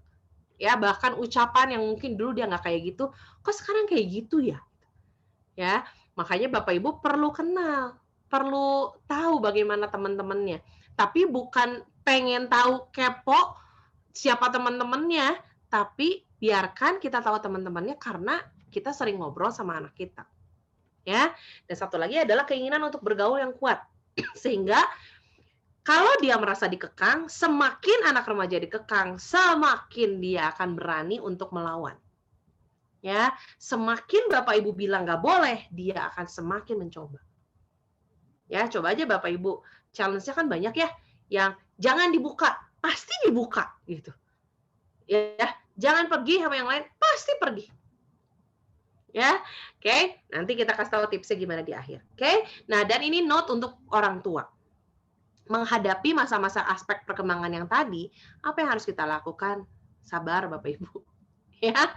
Ya, bahkan ucapan yang mungkin dulu dia nggak kayak gitu, kok sekarang kayak gitu ya? Ya, makanya Bapak Ibu perlu kenal, perlu tahu bagaimana teman-temannya. Tapi bukan pengen tahu kepo siapa teman-temannya, tapi biarkan kita tahu teman-temannya karena kita sering ngobrol sama anak kita. Ya. Dan satu lagi adalah keinginan untuk bergaul yang kuat. Sehingga kalau dia merasa dikekang, semakin anak remaja dikekang, semakin dia akan berani untuk melawan. Ya, semakin Bapak Ibu bilang nggak boleh, dia akan semakin mencoba. Ya, coba aja Bapak Ibu, challenge-nya kan banyak ya, yang jangan dibuka, pasti dibuka gitu. Ya, jangan pergi sama yang lain, pasti pergi. Ya, oke. Nanti kita kasih tahu tipsnya gimana di akhir. Oke. Nah, dan ini note untuk orang tua. Menghadapi masa-masa aspek perkembangan yang tadi, apa yang harus kita lakukan? Sabar Bapak Ibu. Ya,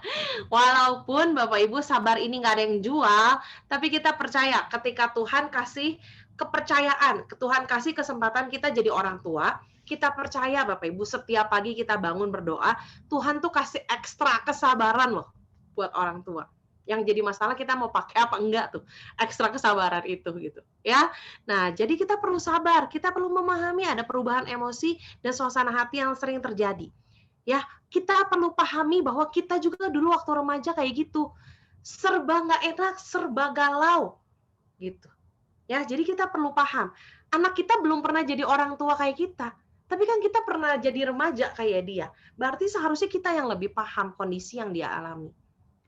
walaupun Bapak Ibu sabar ini nggak ada yang jual, tapi kita percaya ketika Tuhan kasih kepercayaan, Tuhan kasih kesempatan kita jadi orang tua, kita percaya Bapak Ibu setiap pagi kita bangun berdoa, Tuhan tuh kasih ekstra kesabaran loh buat orang tua. Yang jadi masalah kita mau pakai apa enggak tuh ekstra kesabaran itu gitu ya. Nah, jadi kita perlu sabar, kita perlu memahami ada perubahan emosi dan suasana hati yang sering terjadi. Ya, kita perlu pahami bahwa kita juga dulu waktu remaja kayak gitu. Serba nggak enak, serba galau gitu. Ya, jadi kita perlu paham. Anak kita belum pernah jadi orang tua kayak kita, tapi kan kita pernah jadi remaja kayak dia. Berarti seharusnya kita yang lebih paham kondisi yang dia alami.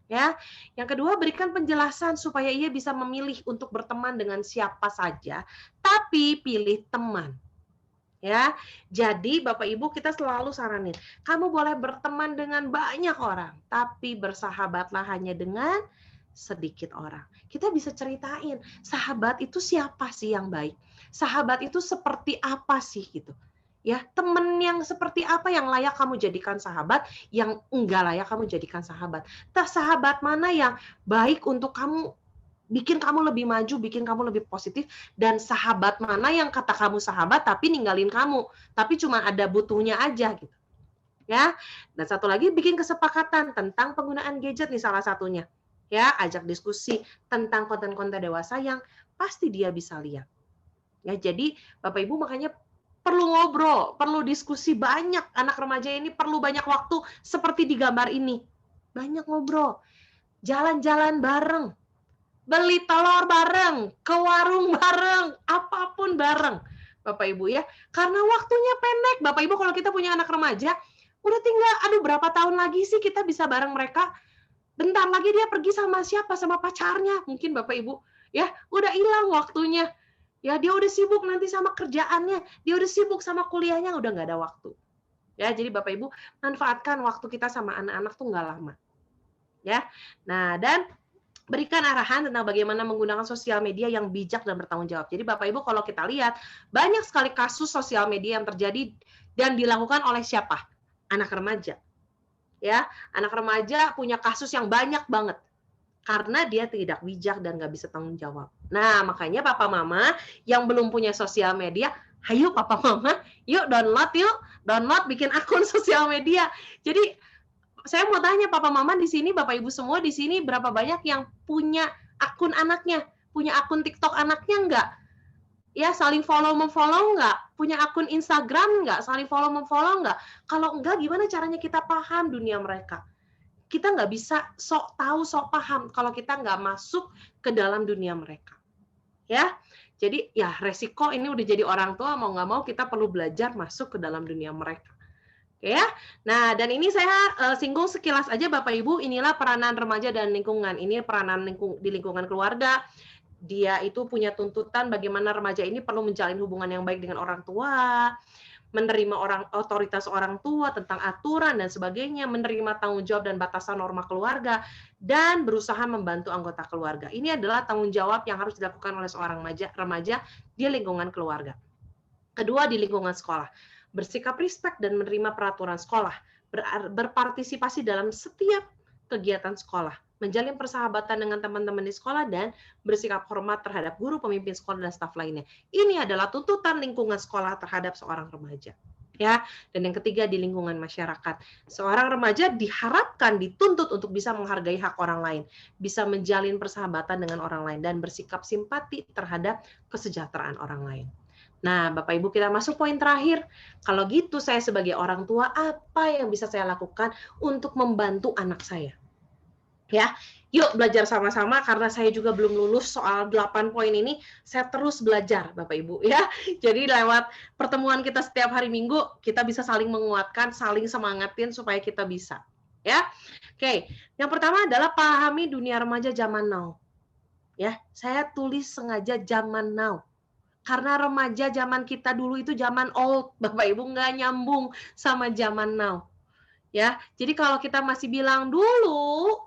Ya, yang kedua berikan penjelasan supaya ia bisa memilih untuk berteman dengan siapa saja, tapi pilih teman. Ya, jadi Bapak Ibu kita selalu saranin, kamu boleh berteman dengan banyak orang, tapi bersahabatlah hanya dengan sedikit orang. Kita bisa ceritain, sahabat itu siapa sih yang baik? Sahabat itu seperti apa sih gitu? Ya, teman yang seperti apa yang layak kamu jadikan sahabat, yang enggak layak kamu jadikan sahabat. Sahabat mana yang baik untuk kamu, bikin kamu lebih maju, bikin kamu lebih positif, dan sahabat mana yang kata kamu sahabat tapi ninggalin kamu, tapi cuma ada butuhnya aja gitu. Ya. Dan satu lagi bikin kesepakatan tentang penggunaan gadget nih salah satunya. Ya, ajak diskusi tentang konten-konten dewasa yang pasti dia bisa lihat. Ya, jadi Bapak Ibu makanya perlu ngobrol, perlu diskusi banyak. Anak remaja ini perlu banyak waktu seperti di gambar ini. Banyak ngobrol. Jalan-jalan bareng. Beli telur bareng, ke warung bareng, apapun bareng. Bapak Ibu ya. Karena waktunya pendek. Bapak Ibu kalau kita punya anak remaja, udah tinggal aduh berapa tahun lagi sih kita bisa bareng mereka? Bentar lagi dia pergi sama siapa? Sama pacarnya. Mungkin Bapak Ibu ya, udah hilang waktunya. Ya, dia udah sibuk nanti sama kerjaannya, dia udah sibuk sama kuliahnya, udah nggak ada waktu. Ya, jadi Bapak Ibu manfaatkan waktu kita sama anak-anak tuh nggak lama. Ya, nah dan berikan arahan tentang bagaimana menggunakan sosial media yang bijak dan bertanggung jawab. Jadi Bapak Ibu kalau kita lihat banyak sekali kasus sosial media yang terjadi dan dilakukan oleh siapa? Anak remaja. Ya, anak remaja punya kasus yang banyak banget karena dia tidak bijak dan nggak bisa tanggung jawab. Nah, makanya papa mama yang belum punya sosial media, ayo papa mama, yuk download bikin akun sosial media. Jadi saya mau tanya papa mama di sini, bapak ibu semua di sini berapa banyak yang punya akun anaknya, punya akun TikTok anaknya nggak? Ya, saling follow-memfollow nggak? Punya akun Instagram nggak? Saling follow-memfollow nggak? Kalau enggak, gimana caranya kita paham dunia mereka? Kita nggak bisa sok tahu, sok paham kalau kita nggak masuk ke dalam dunia mereka. Ya, jadi ya resiko ini udah jadi orang tua, mau nggak mau kita perlu belajar masuk ke dalam dunia mereka. Oke ya. Nah, dan ini saya singgung sekilas aja Bapak Ibu, inilah peranan remaja dan lingkungan. Ini peranan di lingkungan keluarga. Dia itu punya tuntutan bagaimana remaja ini perlu menjalin hubungan yang baik dengan orang tua, menerima otoritas orang tua tentang aturan dan sebagainya, menerima tanggung jawab dan batasan norma keluarga, dan berusaha membantu anggota keluarga. Ini adalah tanggung jawab yang harus dilakukan oleh seorang remaja di lingkungan keluarga. Kedua, di lingkungan sekolah. Bersikap respect dan menerima peraturan sekolah. Berpartisipasi dalam setiap kegiatan sekolah. Menjalin persahabatan dengan teman-teman di sekolah dan bersikap hormat terhadap guru, pemimpin sekolah, dan staf lainnya. Ini adalah tuntutan lingkungan sekolah terhadap seorang remaja. Ya, dan yang ketiga di lingkungan masyarakat. Seorang remaja diharapkan dituntut untuk bisa menghargai hak orang lain, bisa menjalin persahabatan dengan orang lain dan bersikap simpati terhadap kesejahteraan orang lain. Nah, Bapak Ibu kita masuk poin terakhir. Kalau gitu saya sebagai orang tua apa yang bisa saya lakukan untuk membantu anak saya? Ya, yuk belajar sama-sama karena saya juga belum lulus soal 8 poin ini, saya terus belajar Bapak Ibu ya. Jadi lewat pertemuan kita setiap hari Minggu, kita bisa saling menguatkan, saling semangatin supaya kita bisa. Ya. Oke, yang pertama adalah pahami dunia remaja zaman now. Ya, saya tulis sengaja zaman now. Karena remaja zaman kita dulu itu zaman old, Bapak Ibu nggak nyambung sama zaman now. Ya, jadi kalau kita masih bilang dulu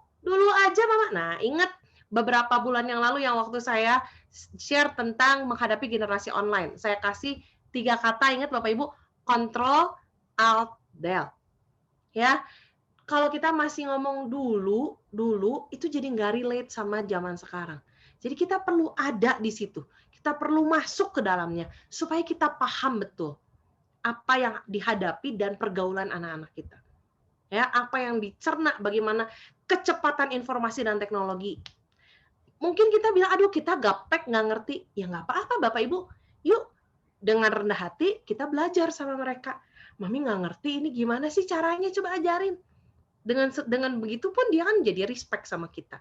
aja Mama. Nah, ingat beberapa bulan yang lalu yang waktu saya share tentang menghadapi generasi online. Saya kasih 3 kata, ingat Bapak Ibu, control, alt, del. Ya, kalau kita masih ngomong dulu itu jadi nggak relate sama zaman sekarang. Jadi kita perlu ada di situ. Kita perlu masuk ke dalamnya supaya kita paham betul apa yang dihadapi dan pergaulan anak-anak kita. Ya, apa yang dicerna, bagaimana kecepatan informasi dan teknologi. Mungkin kita bilang, aduh kita gaptek, nggak ngerti. Ya nggak apa-apa Bapak Ibu. Yuk, dengan rendah hati kita belajar sama mereka. Mami nggak ngerti ini gimana sih caranya, coba ajarin. Dengan begitu pun dia kan jadi respect sama kita.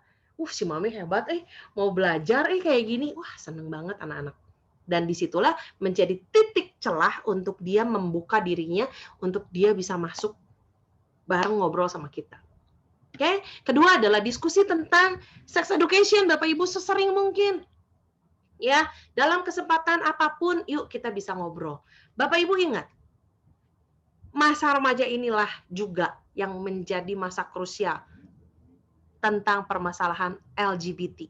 Si Mami hebat, mau belajar, kayak gini. Wah, seneng banget anak-anak. Dan disitulah menjadi titik celah untuk dia membuka dirinya, untuk dia bisa masuk bareng ngobrol sama kita. Oke, kedua adalah diskusi tentang sex education, Bapak Ibu, sesering mungkin. Ya, dalam kesempatan apapun, yuk kita bisa ngobrol. Bapak Ibu ingat, masa remaja inilah juga yang menjadi masa krusial tentang permasalahan LGBT.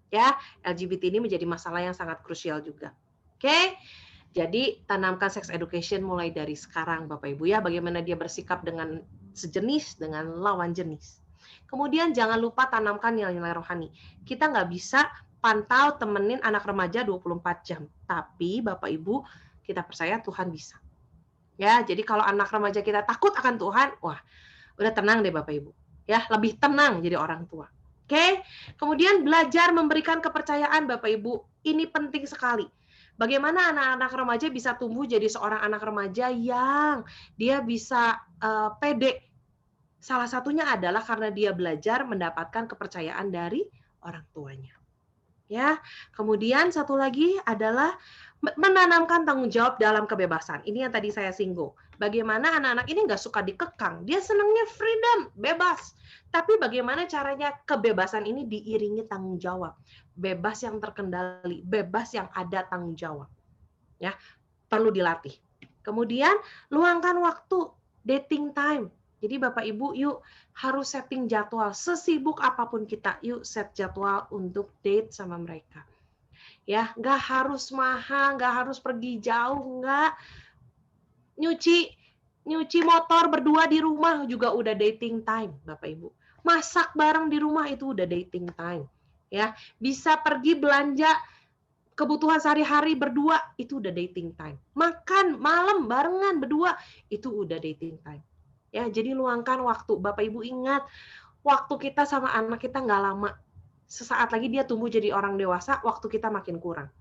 Ya, LGBT ini menjadi masalah yang sangat krusial juga. Oke, jadi tanamkan sex education mulai dari sekarang, Bapak Ibu ya, bagaimana dia bersikap dengan sejenis, dengan lawan jenis. Kemudian jangan lupa tanamkan nilai-nilai rohani. Kita nggak bisa pantau temenin anak remaja 24 jam. Tapi Bapak Ibu, kita percaya Tuhan bisa. Ya, jadi kalau anak remaja kita takut akan Tuhan, wah, udah tenang deh Bapak Ibu. Ya, lebih tenang jadi orang tua. Oke? Kemudian belajar memberikan kepercayaan Bapak Ibu. Ini penting sekali. Bagaimana anak-anak remaja bisa tumbuh jadi seorang anak remaja yang dia bisa pede. Salah satunya adalah karena dia belajar mendapatkan kepercayaan dari orang tuanya. Ya, kemudian satu lagi adalah menanamkan tanggung jawab dalam kebebasan. Ini yang tadi saya singgung. Bagaimana anak-anak ini nggak suka dikekang, dia senangnya freedom, bebas. Tapi bagaimana caranya kebebasan ini diiringi tanggung jawab, bebas yang terkendali, bebas yang ada tanggung jawab. Ya, perlu dilatih. Kemudian luangkan waktu dating time. Jadi Bapak Ibu yuk harus setting jadwal, sesibuk apapun kita, yuk set jadwal untuk date sama mereka. Ya, nggak harus mahal, nggak harus pergi jauh, nggak. Nyuci motor berdua di rumah juga udah dating time, Bapak Ibu. Masak bareng di rumah itu udah dating time. Ya, bisa pergi belanja kebutuhan sehari-hari berdua itu udah dating time. Makan malam barengan berdua itu udah dating time. Ya, jadi luangkan waktu. Bapak Ibu ingat, waktu kita sama anak kita nggak lama. Sesaat lagi dia tumbuh jadi orang dewasa, waktu kita makin kurang.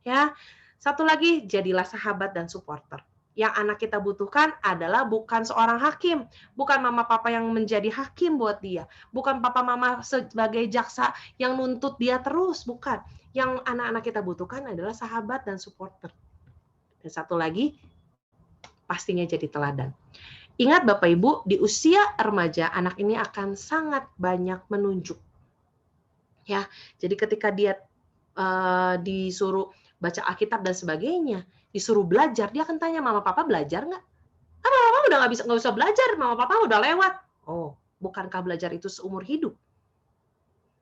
Ya, satu lagi, jadilah sahabat dan supporter. Yang anak kita butuhkan adalah bukan seorang hakim, bukan mama papa yang menjadi hakim buat dia, bukan papa mama sebagai jaksa yang nuntut dia terus, bukan. Yang anak-anak kita butuhkan adalah sahabat dan supporter. Dan satu lagi, pastinya jadi teladan. Ingat Bapak Ibu, di usia remaja anak ini akan sangat banyak menunjuk. Ya, jadi ketika dia disuruh baca Alkitab dan sebagainya, disuruh belajar, dia akan tanya, Mama Papa belajar nggak? Mama Papa udah nggak usah belajar, Mama Papa udah lewat. Oh, bukankah belajar itu seumur hidup?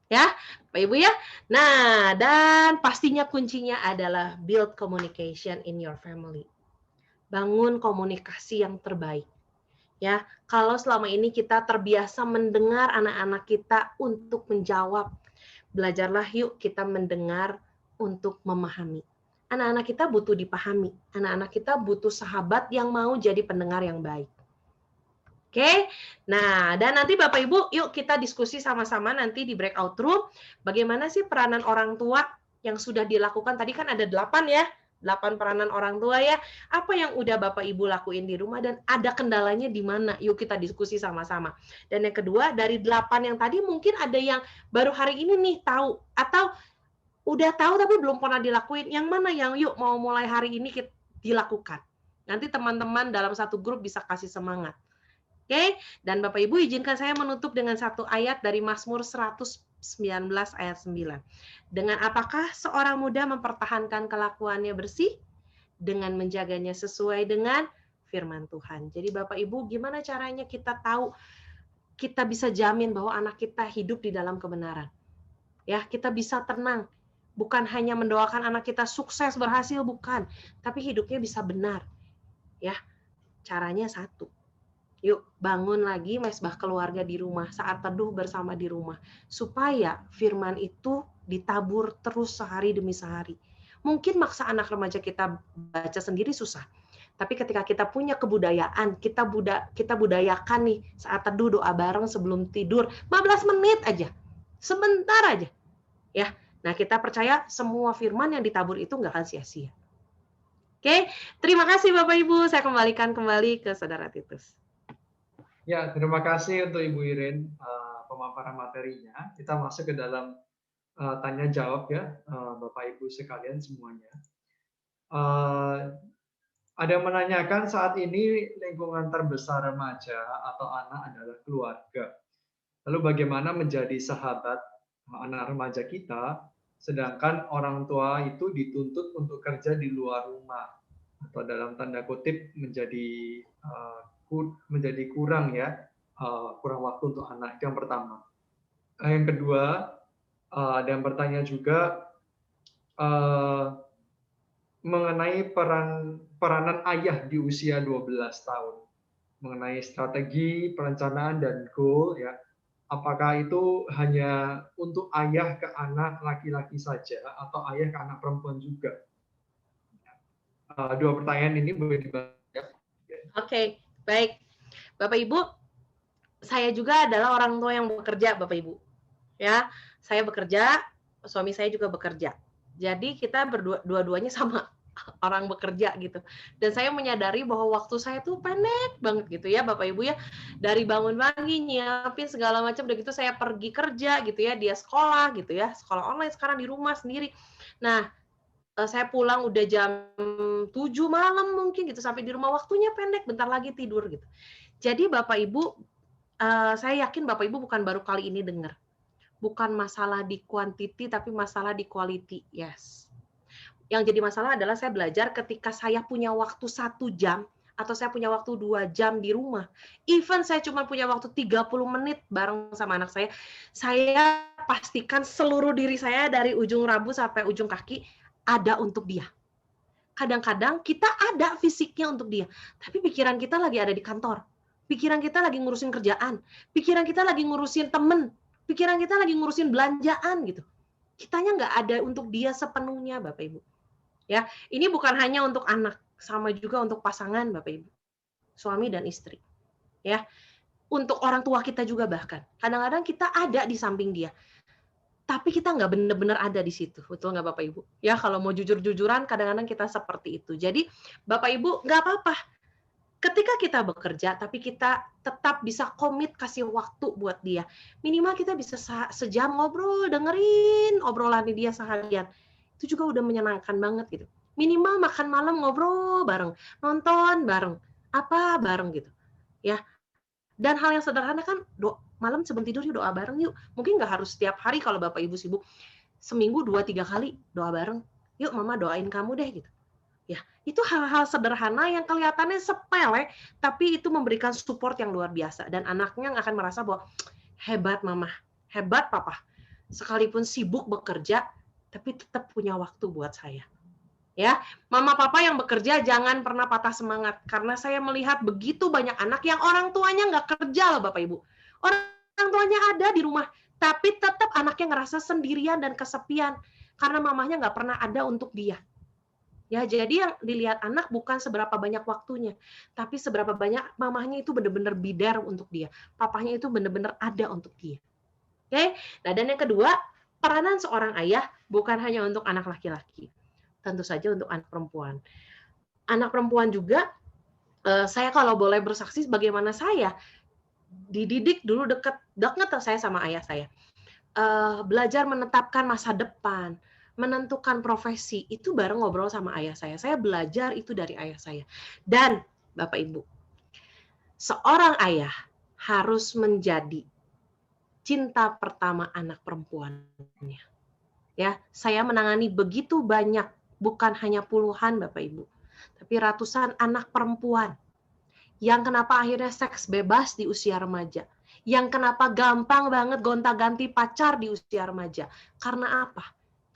Ya, Bapak Ibu ya. Nah, dan pastinya kuncinya adalah build communication in your family. Bangun komunikasi yang terbaik. Ya, kalau selama ini kita terbiasa mendengar anak-anak kita untuk menjawab, belajarlah yuk kita mendengar untuk memahami. Anak-anak kita butuh dipahami. Anak-anak kita butuh sahabat yang mau jadi pendengar yang baik. Oke, nah dan nanti Bapak Ibu, yuk kita diskusi sama-sama nanti di breakout room. Bagaimana sih peranan orang tua yang sudah dilakukan? Tadi kan ada 8 ya. 8 peranan orang tua ya. Apa yang udah Bapak Ibu lakuin di rumah dan ada kendalanya di mana? Yuk kita diskusi sama-sama. Dan yang kedua, dari 8 yang tadi mungkin ada yang baru hari ini nih tahu atau udah tahu tapi belum pernah dilakuin. Yang mana yang yuk mau mulai hari ini kita dilakukan. Nanti teman-teman dalam satu grup bisa kasih semangat. Oke, dan Bapak Ibu izinkan saya menutup dengan satu ayat dari Mazmur 119 ayat 9. Dengan apakah seorang muda mempertahankan kelakuannya bersih? Dengan menjaganya sesuai dengan firman Tuhan. Jadi Bapak Ibu, gimana caranya kita tahu, kita bisa jamin bahwa anak kita hidup di dalam kebenaran. Ya, kita bisa tenang. Bukan hanya mendoakan anak kita sukses, berhasil, bukan. Tapi hidupnya bisa benar. Ya, caranya satu. Yuk bangun lagi mesbah keluarga di rumah, saat teduh bersama di rumah. Supaya firman itu ditabur terus sehari demi sehari. Mungkin maksa anak remaja kita baca sendiri susah. Tapi ketika kita punya kebudayaan, kita budayakan nih saat teduh doa bareng sebelum tidur, 15 menit aja. Sebentar aja. Ya. Nah, kita percaya semua firman yang ditabur itu nggak akan sia-sia. Oke, terima kasih Bapak Ibu. Saya kembalikan kembali ke Saudara Titus. Ya, terima kasih untuk Ibu Iren pemaparan materinya. Kita masuk ke dalam tanya jawab ya, Bapak Ibu sekalian semuanya. Ada yang menanyakan saat ini lingkungan terbesar remaja atau anak adalah keluarga. Lalu bagaimana menjadi sahabat anak remaja kita, sedangkan orang tua itu dituntut untuk kerja di luar rumah atau dalam tanda kutip menjadi kurang ya, kurang waktu untuk anak. Itu yang pertama. Yang kedua, ada yang bertanya juga mengenai peranan ayah di usia 12 tahun, mengenai strategi, perencanaan, dan goal ya. Apakah itu hanya untuk ayah ke anak laki-laki saja atau ayah ke anak perempuan juga? Dua pertanyaan ini boleh dibahas. Oke, baik. Bapak Ibu, saya juga adalah orang tua yang bekerja, Bapak Ibu. Ya, saya bekerja, suami saya juga bekerja. Jadi kita dua-duanya sama orang bekerja gitu. Dan saya menyadari bahwa waktu saya tuh pendek banget gitu ya Bapak Ibu ya. Dari bangun pagi nyiapin segala macam, udah gitu saya pergi kerja gitu ya, dia sekolah gitu ya, sekolah online sekarang di rumah sendiri. Nah, saya pulang udah jam 7 malam mungkin gitu, sampai di rumah waktunya pendek, bentar lagi tidur gitu. Jadi Bapak Ibu, saya yakin Bapak Ibu bukan baru kali ini dengar. Bukan masalah di quantity, tapi masalah di quality. Yes. Yang jadi masalah adalah saya belajar ketika saya punya waktu 1 jam, atau saya punya waktu 2 jam di rumah. Even saya cuma punya waktu 30 menit bareng sama anak saya pastikan seluruh diri saya dari ujung rambut sampai ujung kaki ada untuk dia. Kadang-kadang kita ada fisiknya untuk dia, tapi pikiran kita lagi ada di kantor. Pikiran kita lagi ngurusin kerjaan. Pikiran kita lagi ngurusin temen. Pikiran kita lagi ngurusin belanjaan gitu. Kitanya nggak ada untuk dia sepenuhnya, Bapak Ibu. Ya, ini bukan hanya untuk anak, sama juga untuk pasangan, Bapak Ibu. Suami dan istri. Ya. Untuk orang tua kita juga bahkan. Kadang-kadang kita ada di samping dia. Tapi kita nggak benar-benar ada di situ. Betul nggak Bapak Ibu? Ya, kalau mau jujur-jujuran, kadang-kadang kita seperti itu. Jadi, Bapak Ibu, nggak apa-apa. Ketika kita bekerja, tapi kita tetap bisa komit kasih waktu buat dia. Minimal kita bisa sejam ngobrol, dengerin obrolan dia seharian. Itu juga udah menyenangkan banget gitu. Minimal makan malam ngobrol bareng, nonton bareng, apa bareng gitu. Ya. Dan hal yang sederhana kan, malam sebelum tidur yuk doa bareng yuk. Mungkin nggak harus setiap hari kalau Bapak Ibu sibuk. Seminggu 2-3 kali doa bareng. Yuk mama doain kamu deh gitu. Ya, itu hal-hal sederhana yang kelihatannya sepele, tapi itu memberikan support yang luar biasa. Dan anaknya akan merasa bahwa hebat mama, hebat papa. Sekalipun sibuk bekerja, tapi tetap punya waktu buat saya. Ya, mama papa yang bekerja jangan pernah patah semangat. Karena saya melihat begitu banyak anak yang orang tuanya nggak kerja loh Bapak Ibu. Orang tuanya ada di rumah, tapi tetap anaknya ngerasa sendirian dan kesepian. Karena mamanya nggak pernah ada untuk dia. Ya, jadi yang dilihat anak bukan seberapa banyak waktunya, tapi seberapa banyak mamahnya itu benar-benar bider untuk dia. Papahnya itu benar-benar ada untuk dia. Oke? Nah, dan yang kedua, peranan seorang ayah bukan hanya untuk anak laki-laki. Tentu saja untuk anak perempuan. Anak perempuan juga, saya kalau boleh bersaksi bagaimana saya dididik dulu dekat saya sama ayah saya. Belajar menetapkan masa depan, menentukan profesi, itu bareng ngobrol sama ayah saya. Saya belajar itu dari ayah saya. Dan Bapak Ibu, seorang ayah harus menjadi cinta pertama anak perempuannya. Ya, saya menangani begitu banyak, bukan hanya puluhan Bapak Ibu, tapi ratusan anak perempuan yang kenapa akhirnya seks bebas di usia remaja. Yang kenapa gampang banget gonta-ganti pacar di usia remaja. Karena apa?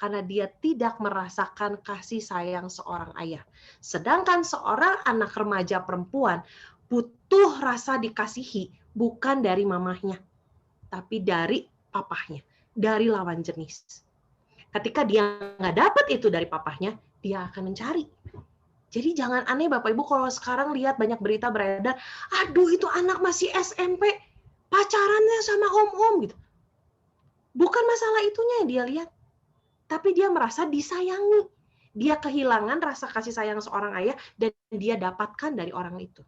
Karena dia tidak merasakan kasih sayang seorang ayah. Sedangkan seorang anak remaja perempuan butuh rasa dikasihi bukan dari mamahnya, tapi dari papahnya, dari lawan jenis. Ketika dia nggak dapat itu dari papahnya, dia akan mencari. Jadi jangan aneh Bapak Ibu kalau sekarang lihat banyak berita beredar, aduh itu anak masih SMP, pacarannya sama om-om gitu. Bukan masalah itunya yang dia lihat, tapi dia merasa disayangi. Dia kehilangan rasa kasih sayang seorang ayah dan dia dapatkan dari orang itu.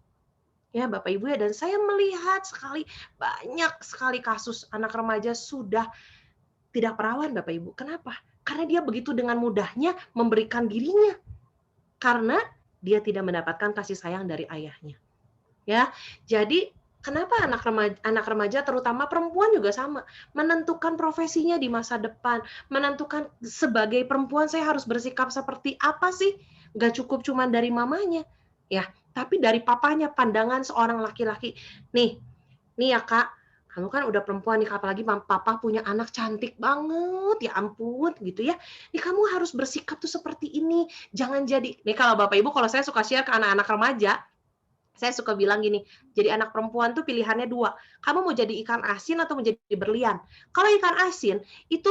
Ya, Bapak Ibu ya, dan saya melihat banyak sekali kasus anak remaja sudah tidak perawan, Bapak Ibu. Kenapa? Karena dia begitu dengan mudahnya memberikan dirinya. Karena dia tidak mendapatkan kasih sayang dari ayahnya. Ya, jadi kenapa anak remaja terutama perempuan juga sama, menentukan profesinya di masa depan, menentukan sebagai perempuan saya harus bersikap seperti apa sih? Gak cukup cuma dari mamanya, ya, tapi dari papanya, pandangan seorang laki-laki. Nih ya Kak, kamu kan udah perempuan nih, apalagi papa punya anak cantik banget, ya ampun gitu ya. Nih kamu harus bersikap tuh seperti ini, jangan jadi. Nih kalau Bapak Ibu, kalau saya suka share ke anak-anak remaja, saya suka bilang gini, jadi anak perempuan tuh pilihannya 2. Kamu mau jadi ikan asin atau mau jadi berlian? Kalau ikan asin, itu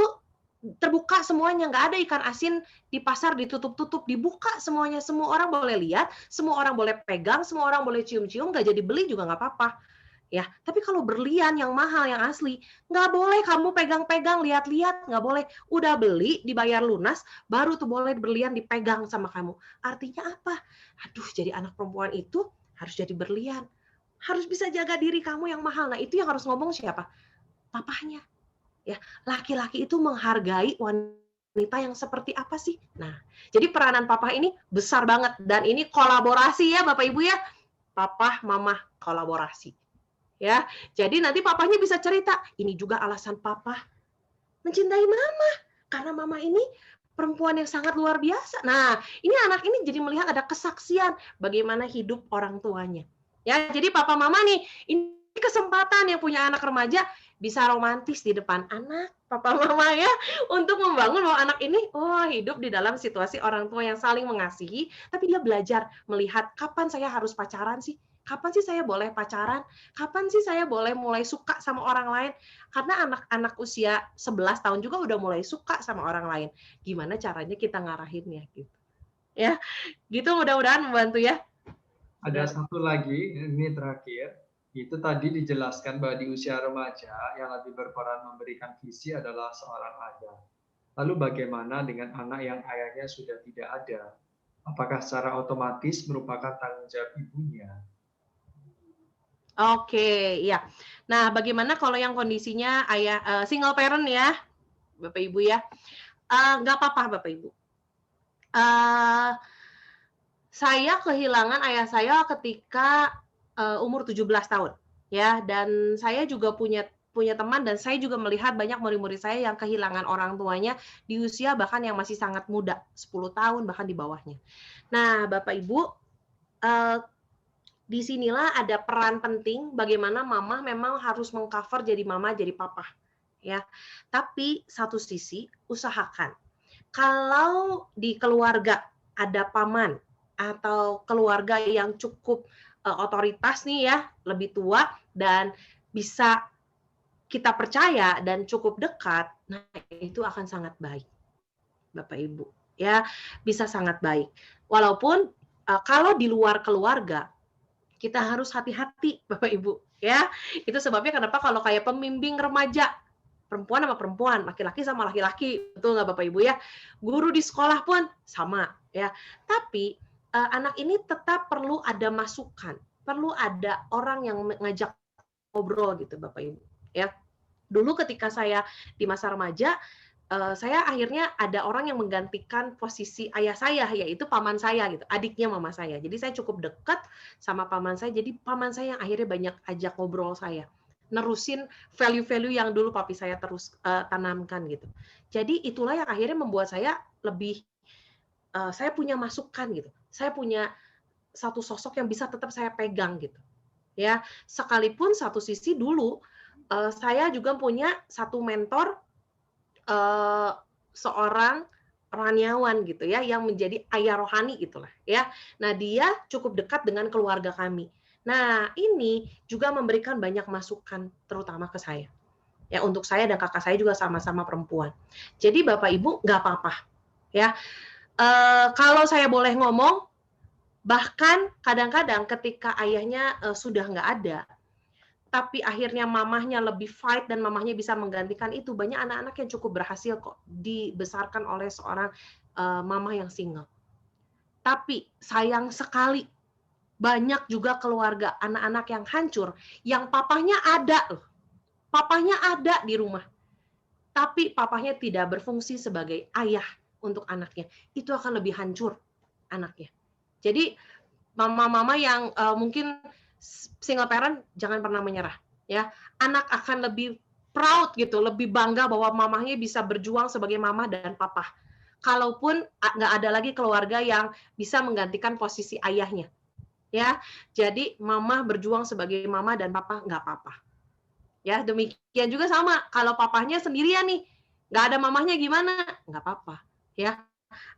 terbuka semuanya, nggak ada ikan asin di pasar ditutup-tutup, dibuka semuanya, semua orang boleh lihat, semua orang boleh pegang, semua orang boleh cium-cium, nggak jadi beli juga nggak apa-apa. Ya, tapi kalau berlian yang mahal, yang asli, nggak boleh kamu pegang-pegang, lihat-lihat, nggak boleh. Udah beli, dibayar lunas, baru tuh boleh berlian dipegang sama kamu. Artinya apa? Aduh, jadi anak perempuan itu harus jadi berlian. Harus bisa jaga diri kamu yang mahal. Nah, itu yang harus ngomong siapa? Papahnya. Ya, laki-laki itu menghargai wanita yang seperti apa sih? Nah, jadi peranan papa ini besar banget dan ini kolaborasi ya Bapak Ibu ya. Papa, mama kolaborasi. Ya, jadi nanti papanya bisa cerita, ini juga alasan papa mencintai mama, karena mama ini perempuan yang sangat luar biasa. Nah, ini anak ini jadi melihat ada kesaksian bagaimana hidup orang tuanya. Ya, jadi papa mama nih, ini kesempatan yang punya anak remaja bisa romantis di depan anak papa mama ya, untuk membangun bahwa anak ini hidup di dalam situasi orang tua yang saling mengasihi, tapi dia belajar melihat kapan saya harus pacaran sih? Kapan sih saya boleh pacaran? Kapan sih saya boleh mulai suka sama orang lain? Karena anak-anak usia 11 tahun juga udah mulai suka sama orang lain. Gimana caranya kita ngarahinnya gitu. Ya, gitu mudah-mudahan membantu ya. Ada satu lagi, ini terakhir, itu tadi dijelaskan bahwa di usia remaja yang lebih berperan memberikan visi adalah seorang ayah. Lalu bagaimana dengan anak yang ayahnya sudah tidak ada? Apakah secara otomatis merupakan tanggung jawab ibunya? Oke, ya. Nah, bagaimana kalau yang kondisinya ayah single parent ya, Bapak Ibu ya? Nggak apa-apa Bapak Ibu. Saya kehilangan ayah saya ketika umur 17 tahun, ya. Dan saya juga punya teman dan saya juga melihat banyak murid-murid saya yang kehilangan orang tuanya di usia bahkan yang masih sangat muda, 10 tahun bahkan di bawahnya. Nah, Bapak Ibu, disinilah ada peran penting bagaimana mama memang harus mengcover jadi mama, jadi papa, ya. Tapi satu sisi usahakan kalau di keluarga ada paman atau keluarga yang cukup otoritas nih ya, lebih tua dan bisa kita percaya dan cukup dekat, nah itu akan sangat baik, Bapak Ibu, ya, bisa sangat baik. Walaupun kalau di luar keluarga kita harus hati-hati Bapak Ibu ya. Itu sebabnya kenapa kalau kayak pembimbing remaja, perempuan sama perempuan, laki-laki sama laki-laki, betul nggak Bapak Ibu ya? Guru di sekolah pun sama ya. Tapi anak ini tetap perlu ada masukan, perlu ada orang yang ngajak ngobrol gitu Bapak Ibu ya. Dulu ketika saya di masa remaja, saya akhirnya ada orang yang menggantikan posisi ayah saya, yaitu paman saya gitu, adiknya mama saya. Jadi saya cukup dekat sama paman saya, jadi paman saya yang akhirnya banyak ajak ngobrol saya. Nerusin value-value yang dulu papi saya terus tanamkan gitu. Jadi itulah yang akhirnya membuat saya lebih, saya punya masukan gitu. Saya punya satu sosok yang bisa tetap saya pegang gitu. Ya, sekalipun satu sisi dulu, saya juga punya satu mentor, seorang rohaniawan gitu ya, yang menjadi ayah rohani gitulah ya. Nah, dia cukup dekat dengan keluarga kami. Nah, ini juga memberikan banyak masukan terutama ke saya. Ya, untuk saya dan kakak saya juga sama-sama perempuan. Jadi Bapak Ibu nggak apa-apa ya. Kalau saya boleh ngomong, bahkan kadang-kadang ketika ayahnya sudah nggak ada, tapi akhirnya mamahnya lebih fight dan mamahnya bisa menggantikan itu. Banyak anak-anak yang cukup berhasil kok dibesarkan oleh seorang mama yang single. Tapi sayang sekali banyak juga keluarga anak-anak yang hancur yang papahnya ada loh. Papahnya ada di rumah. Tapi papahnya tidak berfungsi sebagai ayah untuk anaknya. Itu akan lebih hancur anaknya. Jadi mama-mama yang mungkin single parent jangan pernah menyerah ya. Anak akan lebih proud gitu, lebih bangga bahwa mamahnya bisa berjuang sebagai mama dan papa. Kalaupun nggak ada lagi keluarga yang bisa menggantikan posisi ayahnya. Ya, jadi mama berjuang sebagai mama dan papa nggak apa-apa. Ya, demikian juga sama. Kalau papahnya sendirian nih, nggak ada mamahnya gimana? Nggak apa-apa. Ya,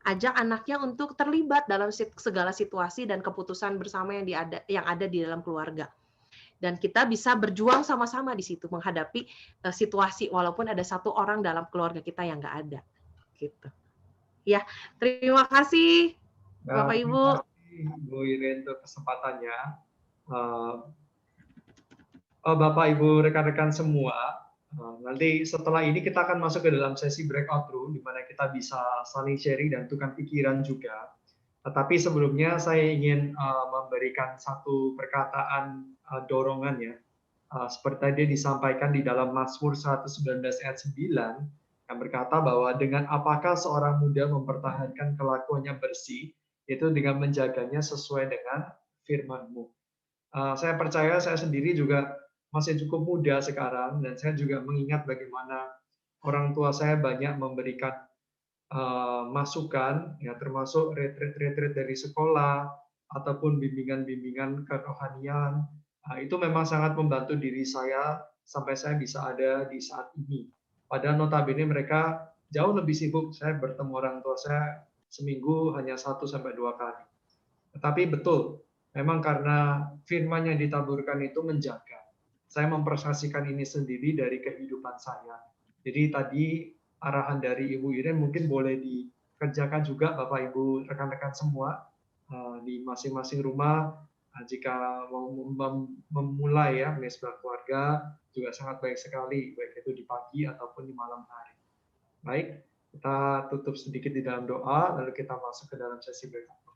ajak anaknya untuk terlibat dalam segala situasi dan keputusan bersama yang ada di dalam keluarga. Dan kita bisa berjuang sama-sama di situ menghadapi situasi walaupun ada satu orang dalam keluarga kita yang nggak ada. Gitu. Ya, terima kasih Bapak Ibu. Terima kasih Bu Iren untuk kesempatannya. Bapak Ibu rekan-rekan semua, nanti setelah ini kita akan masuk ke dalam sesi breakout room di mana kita bisa saling sharing dan tukar pikiran juga. Tetapi sebelumnya saya ingin memberikan satu perkataan dorongan ya. Seperti tadi disampaikan di dalam Mazmur 119 ayat 9 yang berkata bahwa dengan apakah seorang muda mempertahankan kelakuannya bersih, itu dengan menjaganya sesuai dengan firman-Mu. Saya percaya saya sendiri juga masih cukup muda sekarang dan saya juga mengingat bagaimana orang tua saya banyak memberikan masukan ya termasuk retreat dari sekolah ataupun bimbingan-bimbingan kerohanian. Itu memang sangat membantu diri saya sampai saya bisa ada di saat ini. Padahal notabene mereka jauh lebih sibuk. Saya bertemu orang tua saya seminggu hanya 1 sampai 2 kali. Tetapi betul, memang karena firman yang ditaburkan itu menjaga. Saya mempersaksikan ini sendiri dari kehidupan saya. Jadi tadi arahan dari Ibu Iren mungkin boleh dikerjakan juga Bapak Ibu rekan-rekan semua di masing-masing rumah. Jika mau memulai ya mesbah keluarga juga sangat baik sekali, baik itu di pagi ataupun di malam hari. Baik, kita tutup sedikit di dalam doa, lalu kita masuk ke dalam sesi berikutnya.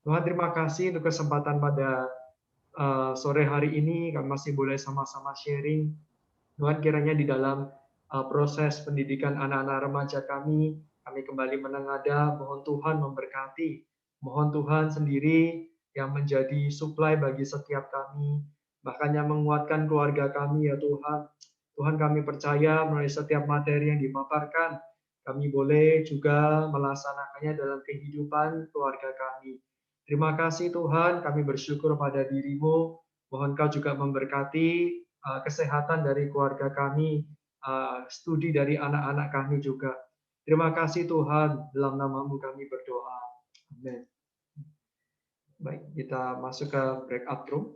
Tuhan terima kasih untuk kesempatan pada sore hari ini kami masih boleh sama-sama sharing. Tuhan kiranya di dalam proses pendidikan anak-anak remaja kami kembali menengadah, mohon Tuhan memberkati, mohon Tuhan sendiri yang menjadi suplai bagi setiap kami, bahkan yang menguatkan keluarga kami ya Tuhan. Tuhan kami percaya melalui setiap materi yang dipaparkan, kami boleh juga melaksanakannya dalam kehidupan keluarga kami. Terima kasih Tuhan, kami bersyukur pada diri-Mu. Mohon Kau juga memberkati kesehatan dari keluarga kami, studi dari anak-anak kami juga. Terima kasih Tuhan, dalam nama-Mu kami berdoa. Amin. Baik, kita masuk ke breakout room.